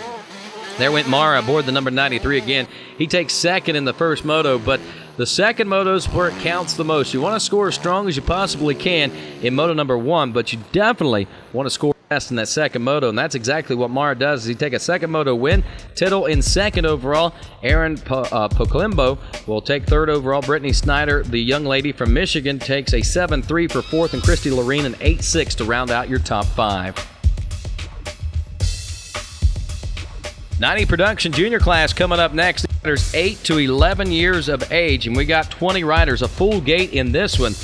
There went Mara aboard the number 93 again. He takes second in the first moto, but the second moto is where it counts the most. You want to score as strong as you possibly can in moto number 1, but you definitely want to score best in that second moto, and that's exactly what Mara does. He take a second moto win. Tittle in second overall. Aaron Pocolimbo will take third overall. Brittany Snyder, the young lady from Michigan, takes a 7-3 for fourth, and Christy Lorene an 8-6 to round out your top 5. 90 Production Junior class coming up next. Riders 8 to 11 years of age, and we got 20 riders, a full gate in this one.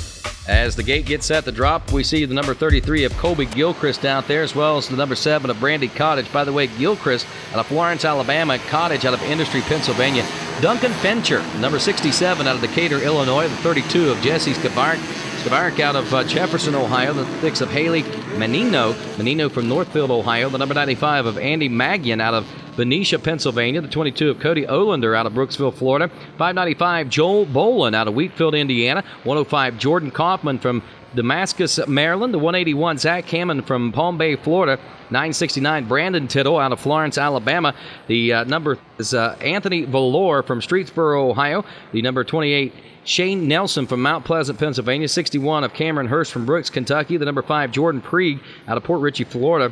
As the gate gets set to drop, we see the number 33 of Colby Gilchrist out there, as well as the number 7 of Brandy Cottage. By the way, Gilchrist out of Florence, Alabama, Cottage out of Industry, Pennsylvania. Duncan Fincher, number 67 out of Decatur, Illinois, the 32 of Jesse Skvarek out of Jefferson, Ohio, the 6 of Haley Menino from Northfield, Ohio, the number 95 of Andy Magian out of Benicia, Pennsylvania, the 22 of Cody Olander out of Brooksville, Florida, 595 Joel Bolin out of Wheatfield, Indiana, 105 Jordan Kaufman from Damascus, Maryland, the 181 Zach Hammond from Palm Bay, Florida, 969 Brandon Tittle out of Florence, Alabama. The number is Anthony Valor from Streetsboro, Ohio, the number 28 Shane Nelson from Mount Pleasant, Pennsylvania, 61 of Cameron Hurst from Brooks, Kentucky, the number 5 Jordan Prieg out of Port Richey, Florida.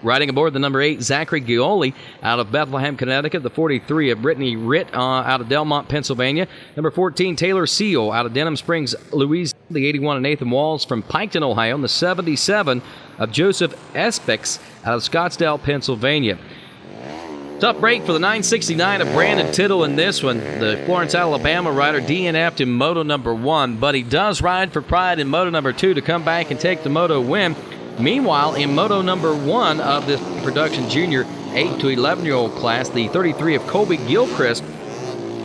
Riding aboard the number 8, Zachary Gioli out of Bethlehem, Connecticut. The 43 of Brittany Ritt out of Delmont, Pennsylvania. Number 14, Taylor Seal out of Denham Springs, Louisiana. The 81 of Nathan Walls from Piketon, Ohio. And the 77 of Joseph Espex out of Scottsdale, Pennsylvania. Tough break for the 969 of Brandon Tittle in this one. The Florence, Alabama rider DNF'd in moto number 1, but he does ride for pride in moto number 2 to come back and take the moto win. Meanwhile, in moto number 1 of this Production Junior 8 to 11-year-old class, the 33 of Colby Gilchrist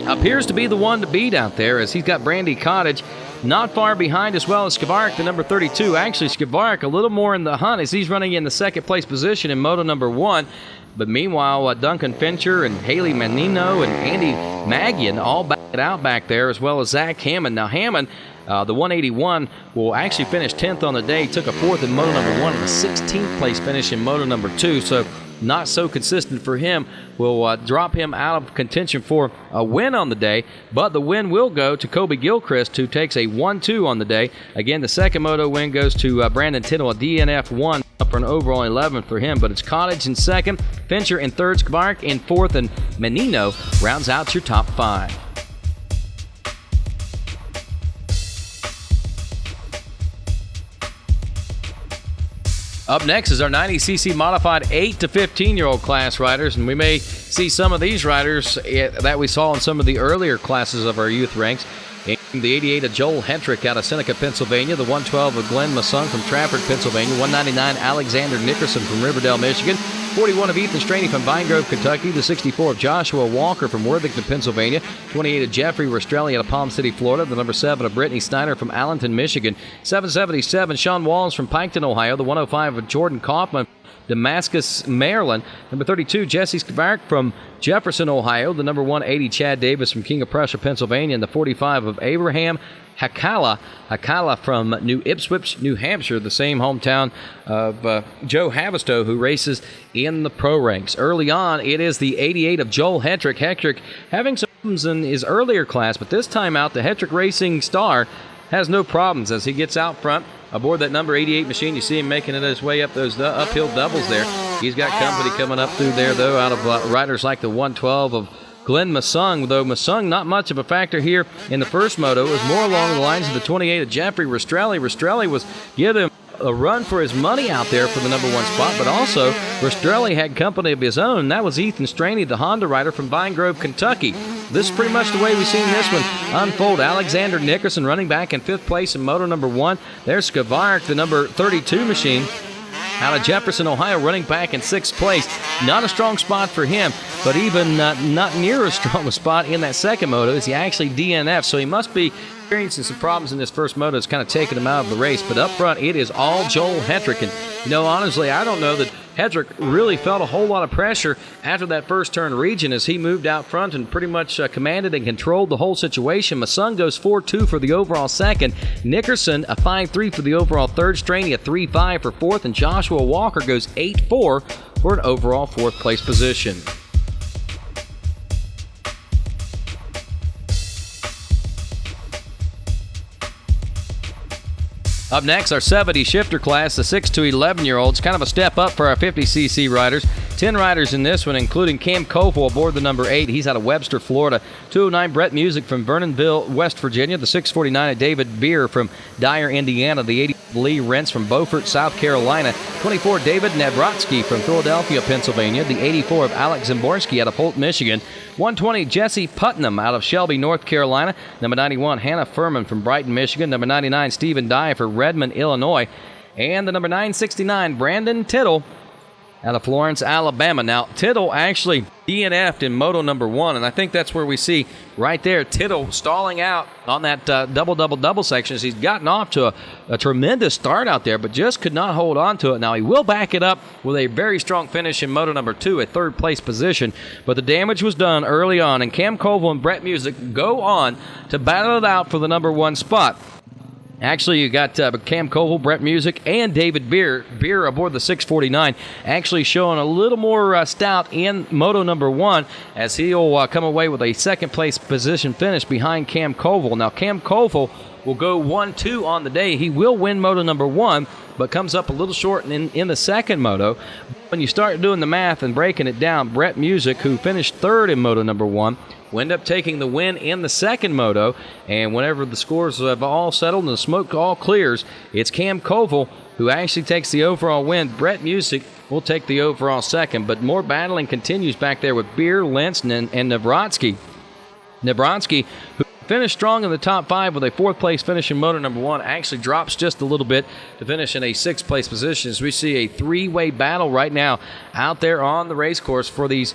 appears to be the one to beat out there, as he's got Brandy Cottage not far behind, as well as Skvarek, the number 32. Actually, Skvarek a little more in the hunt as he's running in the second place position in moto number 1. But meanwhile, Duncan Fincher and Haley Menino and Andy Magian all back it out back there, as well as Zach Hammond. Now, Hammond, the 181, will actually finish 10th on the day. Took a 4th in moto number 1 and a 16th place finish in moto number 2. So not so consistent for him. Will drop him out of contention for a win on the day. But the win will go to Colby Gilchrist, who takes a 1-2 on the day. Again, the second moto win goes to Brandon Tittle, a DNF 1. Up for an overall 11th for him, but it's Cottage in second, Fincher in third, Skvarek in fourth, and Menino rounds out your top 5. Up next is our 90cc modified 8 to 15-year-old class riders, and we may see some of these riders that we saw in some of the earlier classes of our youth ranks. The 88 of Joel Hentrick out of Seneca, Pennsylvania. The 112 of Glenn Masson from Trafford, Pennsylvania. 199 Alexander Nickerson from Riverdale, Michigan. 41 of Ethan Straney from Vine Grove, Kentucky. The 64 of Joshua Walker from Worthington, Pennsylvania. 28 of Jeffrey Rastrelli out of Palm City, Florida. The number 7 of Brittany Snyder from Allenton, Michigan. 777 Sean Walls from Piketon, Ohio. The 105 of Jordan Kaufman, Damascus, Maryland. Number 32, Jesse Skvarek from Jefferson, Ohio. The number 180, Chad Davis from King of Prussia, Pennsylvania. And the 45 of Abraham Hakala from New Ipswich, New Hampshire, the same hometown of Joe Havistow, who races in the pro ranks. Early on, it is the 88 of Joel Hetrick. Hetrick having some problems in his earlier class, but this time out, the Hetrick Racing star has no problems as he gets out front. Aboard that number 88 machine, you see him making it his way up those uphill doubles there. He's got company coming up through there, though, out of riders like the 112 of Glenn Masung, though Masung not much of a factor here in the first moto. It was more along the lines of the 28 of Jeffrey Rastrelli. Rastrelli was giving him a run for his money out there for the number 1 spot, but also Rastrelli had company of his own. That was Ethan Straney, the Honda rider from Vine Grove, Kentucky. This is pretty much the way we've seen this one unfold. Alexander Nickerson running back in 5th place in moto number 1. There's Skvarek, the number 32 machine, out of Jefferson, Ohio, running back in 6th place. Not a strong spot for him, but even not near as strong a spot in that second moto as he actually DNF. So he must be experiencing some problems in this first moto. It's kind of taken him out of the race. But up front, it is all Joel Hedrick. And, you know, honestly, I don't know that Hedrick really felt a whole lot of pressure after that first turn region as he moved out front and pretty much commanded and controlled the whole situation. Masson goes 4-2 for the overall second. Nickerson a 5-3 for the overall third. Straney a 3-5 for fourth. And Joshua Walker goes 8-4 for an overall fourth place position. Up next, our 70 shifter class, the 6 to 11-year-olds. Kind of a step up for our 50cc riders. 10 riders in this one, including Cam Koval aboard the number 8. He's out of Webster, Florida. 209 Brett Music from Vernonville, West Virginia. The 649 of David Beer from Dyer, Indiana. The 80 Lee Rentz from Beaufort, South Carolina. 24 David Navratsky from Philadelphia, Pennsylvania. The 84 of Alex Zimborski out of Holt, Michigan. 120 Jesse Putnam out of Shelby, North Carolina. Number 91 Hannah Furman from Brighton, Michigan. Number 99 Stephen Dye for Redmond, Illinois. And the number 969 Brandon Tittle out of Florence, Alabama. Now, Tittle actually DNF'd in moto number 1, and I think that's where we see right there Tittle stalling out on that double section as he's gotten off to a tremendous start out there, but just could not hold on to it. Now, he will back it up with a very strong finish in moto number 2, a third-place position, but the damage was done early on, and Cam Koval and Brett Music go on to battle it out for the number 1 spot. Actually, you got Cam Koval, Brett Music, and David Beer. Beer aboard the 649, actually showing a little more stout in moto number 1 as he'll come away with a second-place position finish behind Cam Koval. Now, Cam Koval will go 1-2 on the day. He will win moto number 1, but comes up a little short in the second moto. When you start doing the math and breaking it down, Brett Music, who finished third in moto number 1, will end up taking the win in the second moto, and whenever the scores have all settled and the smoke all clears, it's Cam Koval who actually takes the overall win. Brett Music will take the overall second, but more battling continues back there with Beer, Lentz, and Navratsky. Navratsky, who finished strong in the top 5 with a 4th-place finish in moto number 1, actually drops just a little bit to finish in a 6th-place position as we see a 3-way battle right now out there on the race course for these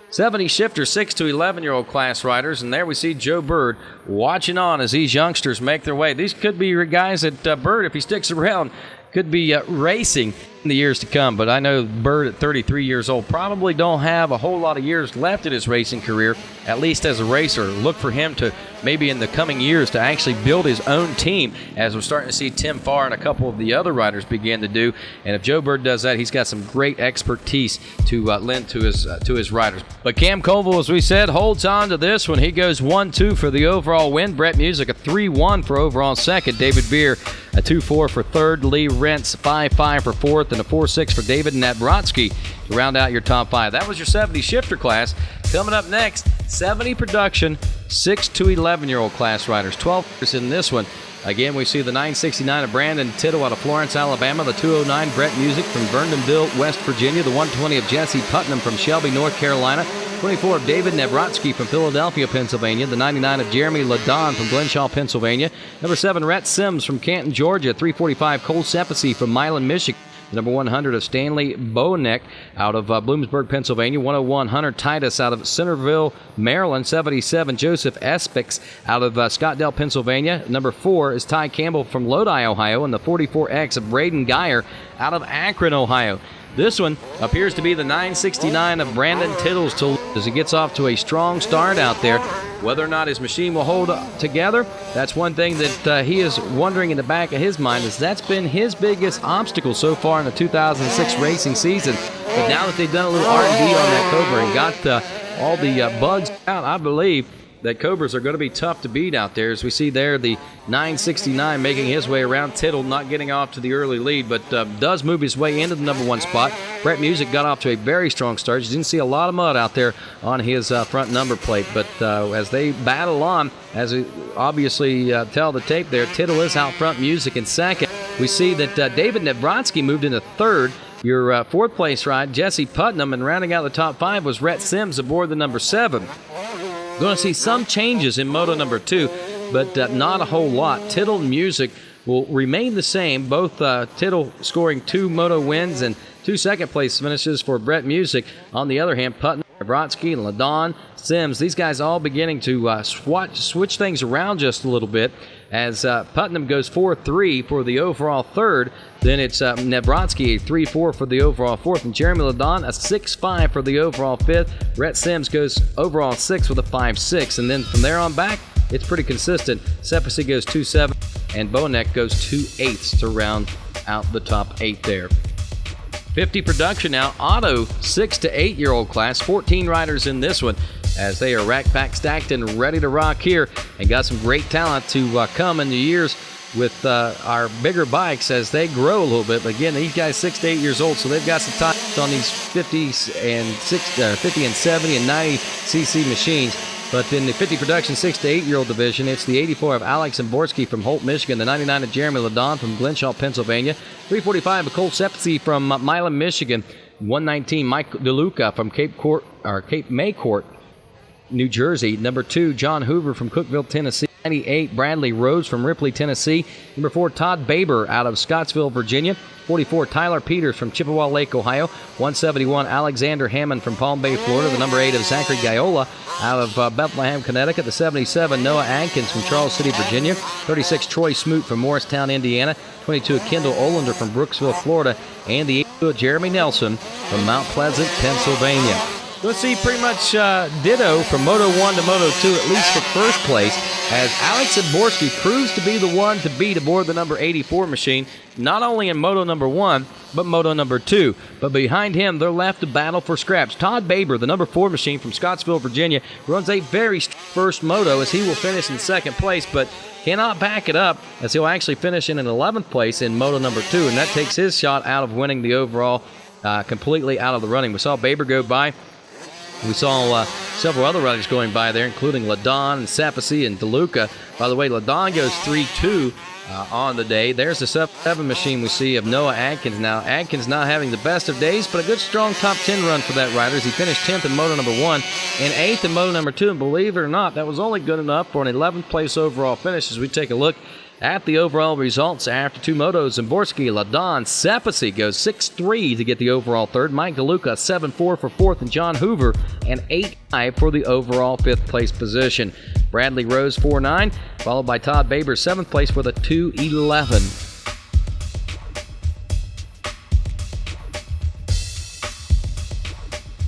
70 shifter 6 to 11-year-old class riders, and there we see Joe Bird watching on as these youngsters make their way. These could be guys that Bird, if he sticks around, could be racing in the years to come, but I know Bird at 33 years old probably don't have a whole lot of years left in his racing career, at least as a racer. Look for him to maybe in the coming years to actually build his own team, as we're starting to see Tim Farr and a couple of the other riders begin to do. And if Joe Bird does that, he's got some great expertise to lend to his riders. But Cam Koval, as we said, holds on to this one. He goes 1-2 for the overall win. Brett Music a 3-1 for overall second. David Beer a 2-4 for third. Lee Rentz 5-5 for fourth, and a 4-6 for David Navratsky to round out your top 5. That was your 70 shifter class. Coming up next, 70 production 6 to 11-year-old class riders. 12 in this one. Again, we see the 969 of Brandon Tittle out of Florence, Alabama. The 209 Brett Music from Vernonville, West Virginia. The 120 of Jesse Putnam from Shelby, North Carolina. 24 of David Navratsky from Philadelphia, Pennsylvania. The 99 of Jeremy Ladon from Glenshaw, Pennsylvania. Number 7, Rhett Sims from Canton, Georgia. 345 Cole Sepisi from Milan, Michigan. Number 100 of Stanley Boneck out of Bloomsburg, Pennsylvania. 101 Hunter Titus out of Centerville, Maryland. 77 Joseph Espix out of Scottdale, Pennsylvania. Number 4 is Ty Campbell from Lodi, Ohio. And the 44X of Braden Geyer out of Akron, Ohio. This one appears to be the 969 of Brandon Tittle's as he gets off to a strong start out there. Whether or not his machine will hold together, that's one thing that he is wondering in the back of his mind, is that's been his biggest obstacle so far in the 2006 racing season. But now that they've done a little R&D on that Cobra and got all the bugs out, I believe that Cobras are going to be tough to beat out there. As we see there, the 969 making his way around. Tittle not getting off to the early lead, but does move his way into the number 1 spot. Brett Music got off to a very strong start. You didn't see a lot of mud out there on his front number plate, but as they battle on, as we obviously tell the tape there, Tittle is out front, Music in second. We see that David Navratsky moved into third. Your 4th place ride, Jesse Putnam, and rounding out the top 5 was Rhett Sims aboard the number 7. Going to see some changes in moto number 2, but not a whole lot. Tittle and Music will remain the same. Both Tittle scoring 2 moto wins and 2 second-place finishes for Brett Music. On the other hand, Putnam, Brodsky, and LaDon, Sims, these guys all beginning to switch things around just a little bit, as Putnam goes 4-3 for the overall third. Then it's Nebrodsky, a 3-4 for the overall fourth, and Jeremy LaDon, a 6-5 for the overall fifth. Rhett Sims goes overall 6th with a 5-6, and then from there on back, it's pretty consistent. Sepasi goes 2-7, and Bonek goes 2/8 to round out the top 8 there. 50 production now, auto 6 to 8-year-old class, 14 riders in this one, as they are rack, pack, stacked, and ready to rock here, and got some great talent to come in the years with our bigger bikes as they grow a little bit. But again, these guys 6 to 8 years old, so they've got some time on these 50 and 70 and 90 cc machines. But in the 50 production 6 to 8-year-old division, it's the 84 of Alex Zimborski from Holt, Michigan, the 99 of Jeremy LaDon from Glenshaw, Pennsylvania, 345 of Cole Sepsi from Milan, Michigan, 119 Mike DeLuca from Cape Maycourt, New Jersey, number 2 John Hoover from Cookeville, Tennessee, 98 Bradley Rose from Ripley, Tennessee, number 4 Todd Baber out of Scottsville, Virginia, 44 Tyler Peters from Chippewa Lake, Ohio, 171 Alexander Hammond from Palm Bay, Florida, the number 8 of Zachary Gaiola out of Bethlehem, Connecticut, the 77 Noah Atkins from Charles City, Virginia, 36 Troy Smoot from Morristown, Indiana, 22 Kendall Olander from Brooksville, Florida, and the 82 Jeremy Nelson from Mount Pleasant, Pennsylvania. Let's see pretty much ditto from Moto 1 to Moto 2, at least for first place, as Alex Zimborski proves to be the one to beat aboard the number 84 machine, not only in Moto number 1, but Moto number 2. But behind him, they're left to battle for scraps. Todd Baber, the number 4 machine from Scottsville, Virginia, runs a very first Moto, as he will finish in second place, but cannot back it up, as he'll actually finish in an 11th place in Moto number 2, and that takes his shot out of winning the overall completely out of the running. We saw Baber go by. We saw several other riders going by there, including LaDon and Sapasi and DeLuca. By the way, LaDon goes 3-2 on the day. There's the 7 machine we see of Noah Adkins. Now, Adkins not having the best of days, but a good, strong top 10 run for that rider, as he finished 10th in Moto number 1 and 8th in Moto number 2. And believe it or not, that was only good enough for an 11th place overall finish, as we take a look at the overall results after 2 motos. Zimborski, LaDon, Sepasi goes 6-3 to get the overall third. Mike DeLuca 7-4 for fourth, and John Hoover an 8-5 for the overall 5th place position. Bradley Rose 4-9, followed by Todd Baber 7th place with a 2-11.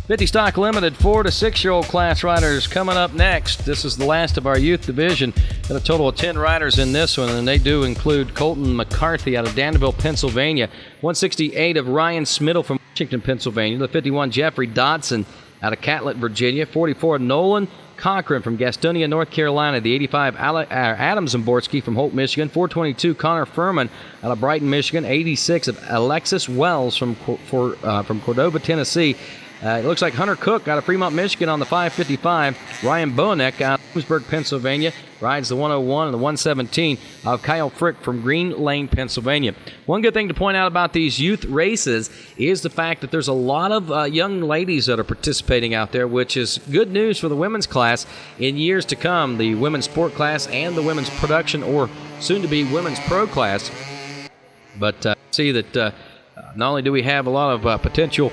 50 stock limited 4 to 6-year-old class riders coming up next. This is the last of our youth division. Got a total of 10 riders in this one, and they do include Colton McCarthy out of Danville, Pennsylvania. 168 of Ryan Smittle from Washington, Pennsylvania. The 51 Jeffrey Dodson out of Catlett, Virginia. 44 Nolan Cochran from Gastonia, North Carolina. The 85 Adam Zimborski from Holt, Michigan. 422 Connor Furman out of Brighton, Michigan. 86 of Alexis Wells from Cordova, Tennessee. It looks like Hunter Cook out of Fremont, Michigan on the 555. Ryan Bonek out of Williamsburg, Pennsylvania rides the 101 and the 117 of Kyle Frick from Green Lane, Pennsylvania. One good thing to point out about these youth races is the fact that there's a lot of young ladies that are participating out there, which is good news for the women's class in years to come, the women's sport class and the women's production, or soon-to-be women's pro class. But see that not only do we have a lot of potential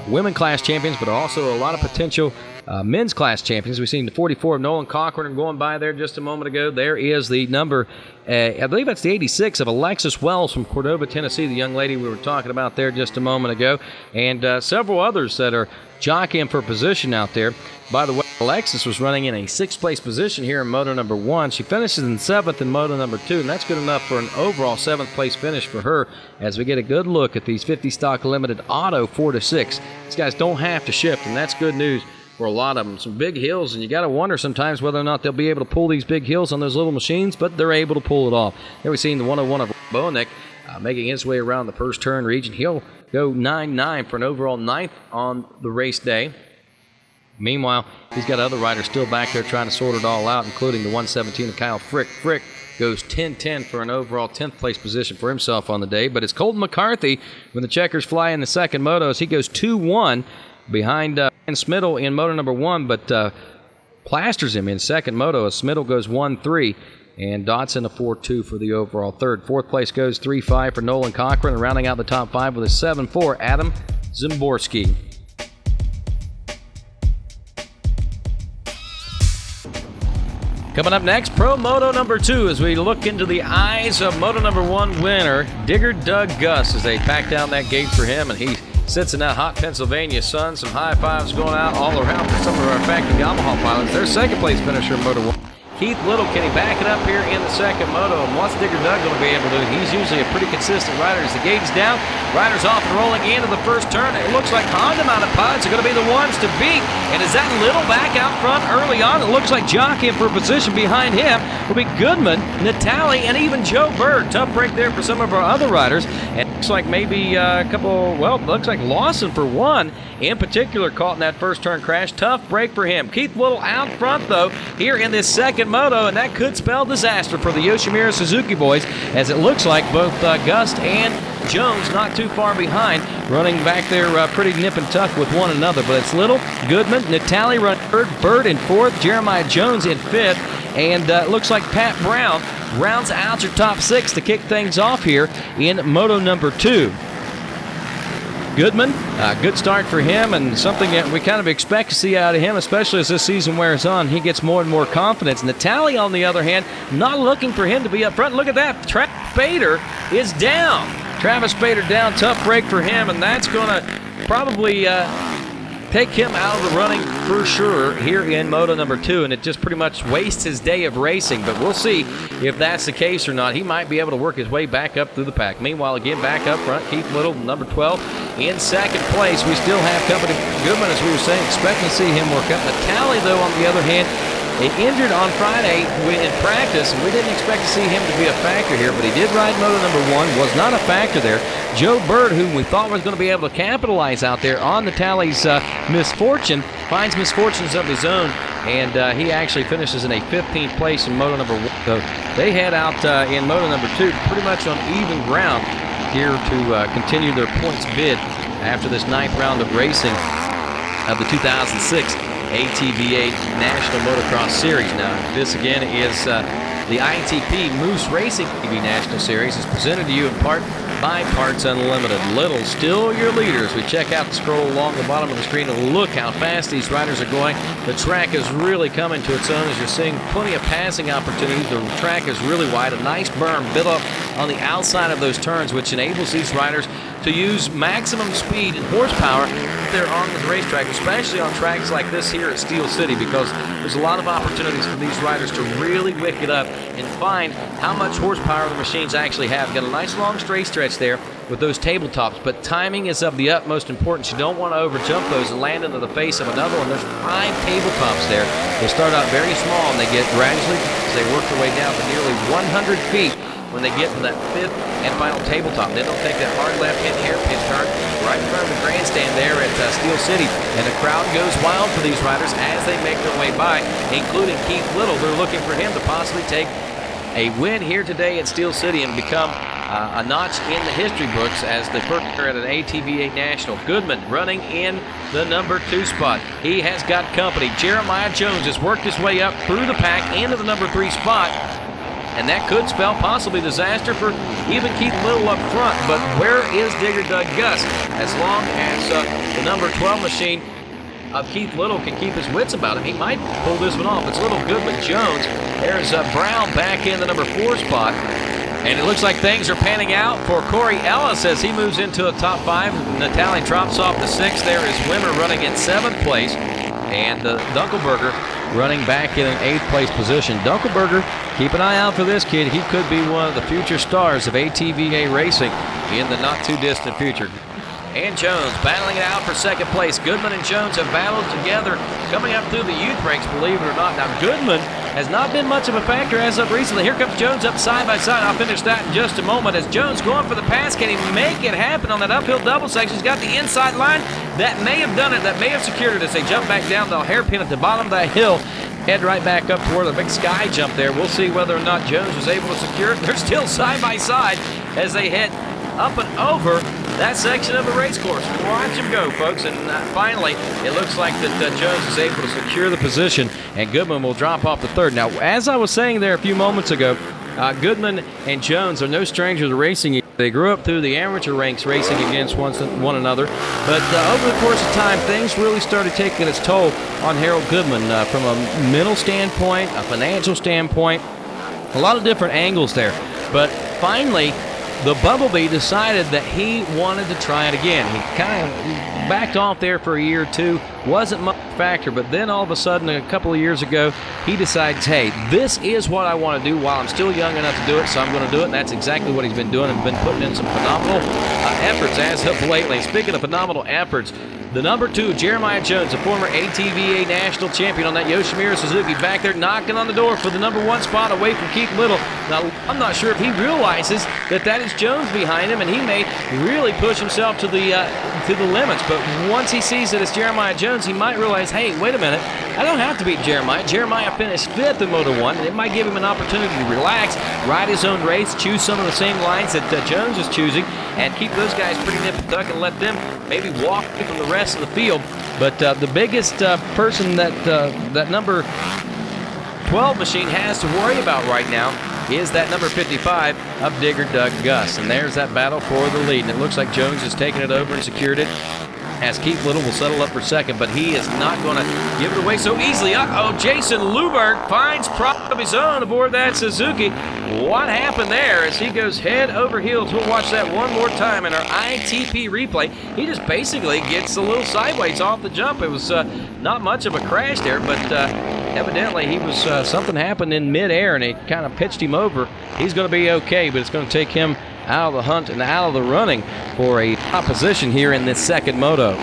women class champions, but also a lot of potential men's class champions. We've seen the 44 of Nolan Cochran going by there just a moment ago. There is the number, I believe that's the 86 of Alexis Wells from Cordova, Tennessee, the young lady we were talking about there just a moment ago, and several others that are jockeying for position out there. By the way, Alexis was running in a 6th place position here in Moto number 1. She finishes in 7th in Moto number 2, and that's good enough for an overall 7th place finish for her, as we get a good look at these 50 stock limited auto 4 to 6. These guys don't have to shift, and that's good news for a lot of them. Some big hills, and you got to wonder sometimes whether or not they'll be able to pull these big hills on those little machines, but they're able to pull it off. There we've seen the 101 of Bonek making his way around the first turn region. He'll go 9-9 for an overall 9th on the race day. Meanwhile, he's got other riders still back there trying to sort it all out, including the 117 of Kyle Frick. Frick goes 10-10 for an overall 10th place position for himself on the day. But it's Colton McCarthy when the checkers fly in the second moto, as he goes 2-1 behind Smittle in Moto number 1, but plasters him in second moto as Smittle goes 1-3. and Dotson a 4-2 for the overall third. Fourth place goes 3-5 for Nolan Cochran, and rounding out the top 5 with a 7-4, Adam Zimborski. Coming up next, Pro Moto number 2, as we look into the eyes of Moto number 1 winner, Digger Doug Gus, as they pack down that gate for him, and he sits in that hot Pennsylvania sun. Some high fives going out all around for some of our factory Yamaha pilots. Their second place finisher in Moto 1. Keith Little, can he back it up here in the second moto? And what's Digger Doug going to be able to do? He's usually a pretty consistent rider. As the gate is down, riders off and rolling into the first turn. It looks like Honda Mounted pilots are going to be the ones to beat. And is that Little back out front early on? It looks like jockeying for position behind him will be Goodman, Natali, and even Joe Bird. Tough break there for some of our other riders. And it looks like maybe a couple, well, looks like Lawson for one in particular caught in that first turn crash. Tough break for him. Keith Little out front, though, here in this second moto, and that could spell disaster for the Yoshimura Suzuki boys, as it looks like both Gust and Jones not too far behind, running back there pretty nip and tuck with one another. But it's Little, Goodman, Natali run third, Bird in fourth, Jeremiah Jones in fifth, and it looks like Pat Brown rounds out your top 6 to kick things off here in Moto number 2. Goodman, good start for him, and something that we kind of expect to see out of him, especially as this season wears on. He gets more and more confidence. Natali, on the other hand, not looking for him to be up front. Look at that. Travis Spader is down. Travis Spader down. Tough break for him, and that's going to probably take him out of the running for sure here in Moto number 2, and it just pretty much wastes his day of racing. But we'll see if that's the case or not. He might be able to work his way back up through the pack. Meanwhile, again, back up front, Keith Little, number 12, in second place. We still have company. Goodman, as we were saying, expecting to see him work up. Natali, though, on the other hand, injured on Friday in practice, and we didn't expect to see him to be a factor here, but he did ride Moto number 1, was not a factor there. Joe Bird, whom we thought was going to be able to capitalize out there on Natali's misfortune, finds misfortunes of his own, and he actually finishes in a 15th place in Moto number 1. So they head out in Moto number 2 pretty much on even ground here to continue their points bid after this 9th round of racing of the 2006 ATVA National Motocross Series. Now, this again is the ITP Moose Racing TV National Series. Is presented to you in part by Parts Unlimited. Little still your leader as we check out the scroll along the bottom of the screen and look how fast these riders are going. The track is really coming to its own as you're seeing plenty of passing opportunities. The track is really wide. A nice berm built up on the outside of those turns, which enables these riders to use maximum speed and horsepower there on the racetrack, especially on tracks like this here at Steel City, because there's a lot of opportunities for these riders to really wick it up and find how much horsepower the machines actually have. Got a nice long straight stretch there with those tabletops, but timing is of the utmost importance. You don't want to overjump those and land into the face of another one. There's 5 tabletops there. They start out very small and they get gradually, as they work their way down to nearly 100 feet, when they get to that 5th and final tabletop. Then they'll take that hard left-hand hairpin turn right in front of the grandstand there at Steel City, and the crowd goes wild for these riders as they make their way by, including Keith Little. They're looking for him to possibly take a win here today at Steel City and become a notch in the history books as the first at an ATVA National. Goodman running in the number 2 spot. He has got company. Jeremiah Jones has worked his way up through the pack into the number 3 spot. And that could spell possibly disaster for even Keith Little up front. But where is Digger Doug Gus? As long as the number 12 machine of Keith Little can keep his wits about him, he might pull this one off. It's Little, Goodman, Jones. There's Brown back in the number 4 spot. And it looks like things are panning out for Corey Ellis as he moves into a top 5. Natali drops off to 6th. There is Wimmer running in 7th place. And Dunkelberger running back in an 8th place position. Dunkelberger, keep an eye out for this kid. He could be one of the future stars of ATVA racing in the not too distant future. And Jones battling it out for 2nd place. Goodman and Jones have battled together coming up through the youth ranks, believe it or not. Now, Goodman has not been much of a factor as of recently. Here comes Jones up side by side. I'll finish that in just a moment. As Jones going for the pass, can he make it happen on that uphill double section? He's got the inside line. That may have done it. That may have secured it as they jump back down the hairpin at the bottom of that hill. Head right back up toward the big sky jump there. We'll see whether or not Jones was able to secure it. They're still side by side as they head up and over that section of the race course. Watch him go, folks. And finally, it looks like that Jones is able to secure the position, and Goodman will drop off the third. Now, as I was saying there a few moments ago, Goodman and Jones are no strangers to racing. They grew up through the amateur ranks racing against one another. But over the course of time, things really started taking its toll on Harold Goodman from a mental standpoint, a financial standpoint, a lot of different angles there. But finally, the Bumblebee decided that he wanted to try it again. He kind of backed off there for a year or two. Wasn't much factor, but then all of a sudden, a couple of years ago, he decides, hey, this is what I want to do while I'm still young enough to do it, so I'm going to do it, and that's exactly what he's been doing and been putting in some phenomenal efforts as of lately. Speaking of phenomenal efforts, the number 2, Jeremiah Jones, a former ATVA national champion on that Yoshimura Suzuki, back there knocking on the door for the number 1 spot away from Keith Little. Now, I'm not sure if he realizes that is Jones behind him, and he may really push himself to the limits. But once he sees that it's Jeremiah Jones, he might realize, hey, wait a minute, I don't have to beat Jeremiah. Jeremiah finished 5th in Moto 1, and it might give him an opportunity to relax, ride his own race, choose some of the same lines that Jones is choosing, and keep those guys pretty nip and tuck and let them maybe walk from the rest of the field. But the biggest person that number 12 machine has to worry about right now is that number 55 of Digger Doug Gus. And there's that battle for the lead. And it looks like Jones has taken it over and secured it, as Keith Little will settle up for second, but he is not going to give it away so easily. Jason Luberg finds prop of his own aboard that Suzuki. What happened there as he goes head over heels? We'll watch that one more time in our ITP replay. He just basically gets a little sideways off the jump. It was not much of a crash there, but evidently he was something happened in midair and it kind of pitched him over. He's going to be okay, but it's going to take him out of the hunt and out of the running for a top position here in this second moto.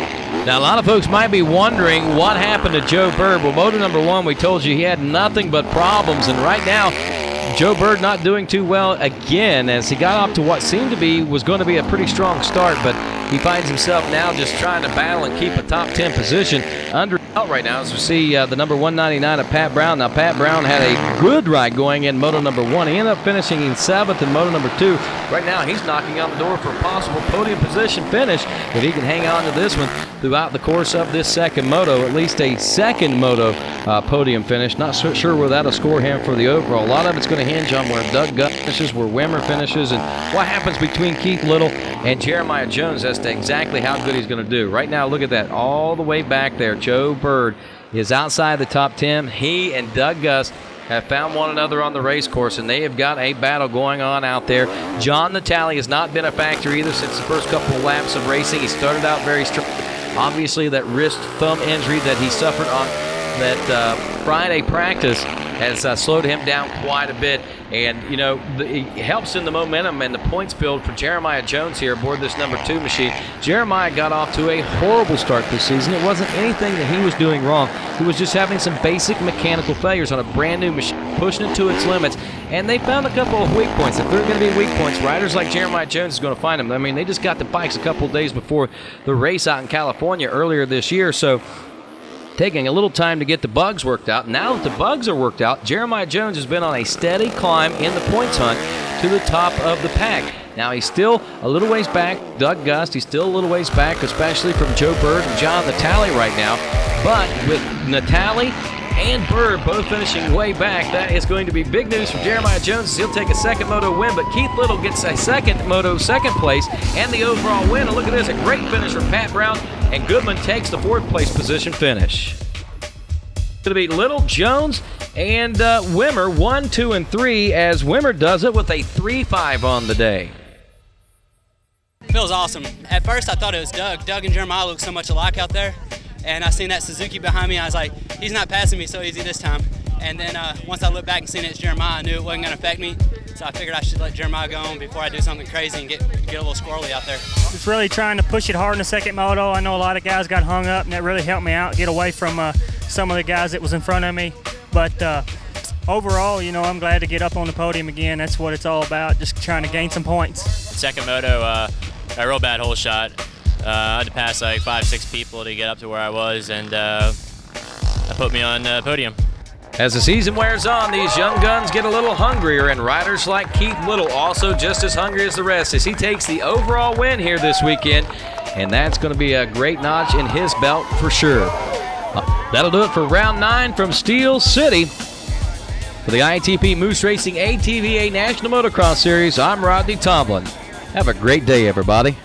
Now, a lot of folks might be wondering what happened to Joe Bird. Well, moto number 1, we told you he had nothing but problems, and right now, Joe Bird not doing too well again as he got off to what seemed to be was going to be a pretty strong start, but he finds himself now just trying to battle and keep a top 10 position under out right now as we see the number 199 of Pat Brown. Now, Pat Brown had a good ride going in moto number 1. He ended up finishing in 7th in moto number 2. Right now, he's knocking on the door for a possible podium position finish if he can hang on to this one throughout the course of this second moto, at least a second moto podium finish. Not so sure where that'll score him for the overall. A lot of it's going to hinge on where Doug Gus finishes, where Wimmer finishes, and what happens between Keith Little and Jeremiah Jones as to exactly how good he's going to do. Right now, look at that. All the way back there, Joe Bird is outside the top 10. He and Doug Gus have found one another on the race course, and they have got a battle going on out there. John Natale has not been a factor either since the first couple of laps of racing. He started out very strong. Obviously, that wrist thumb injury that he suffered on that Friday practice has slowed him down quite a bit. And, you know, it helps in the momentum and the points build for Jeremiah Jones here aboard this number 2 machine. Jeremiah got off to a horrible start this season. It wasn't anything that he was doing wrong. He was just having some basic mechanical failures on a brand new machine, pushing it to its limits. And they found a couple of weak points. If there are going to be weak points, riders like Jeremiah Jones is going to find them. I mean, they just got the bikes a couple of days before the race out in California earlier this year. So taking a little time to get the bugs worked out. Now that the bugs are worked out, Jeremiah Jones has been on a steady climb in the points hunt to the top of the pack. Now he's still a little ways back. Doug Gus, he's still a little ways back, especially from Joe Bird and John Natale right now. But with Natale and Bird both finishing way back, that is going to be big news for Jeremiah Jones. He'll take a second moto win, but Keith Little gets a second moto second place and the overall win. And look at this, a great finish from Pat Brown, and Goodman takes the 4th place position finish. Going to be Little, Jones, and Wimmer 1, 2, and 3 as Wimmer does it with a 3.5 on the day. Feels awesome. At first I thought it was Doug. Doug and Jeremiah look so much alike out there. And I seen that Suzuki behind me. I was like, he's not passing me so easy this time. And then once I looked back and seen it's Jeremiah, I knew it wasn't going to affect me. So I figured I should let Jeremiah go on before I do something crazy and get a little squirrely out there. Just really trying to push it hard in the second moto. I know a lot of guys got hung up, and that really helped me out, get away from some of the guys that was in front of me. But overall, you know, I'm glad to get up on the podium again. That's what it's all about, just trying to gain some points. Second moto, a real bad hole shot. I had to pass like 5-6 people to get up to where I was, and that put me on podium. As the season wears on, these young guns get a little hungrier, and riders like Keith Little also just as hungry as the rest as he takes the overall win here this weekend, and that's going to be a great notch in his belt for sure. That'll do it for round 9 from Steel City. For the ITP Moose Racing ATVA National Motocross Series, I'm Rodney Tomlin. Have a great day, everybody.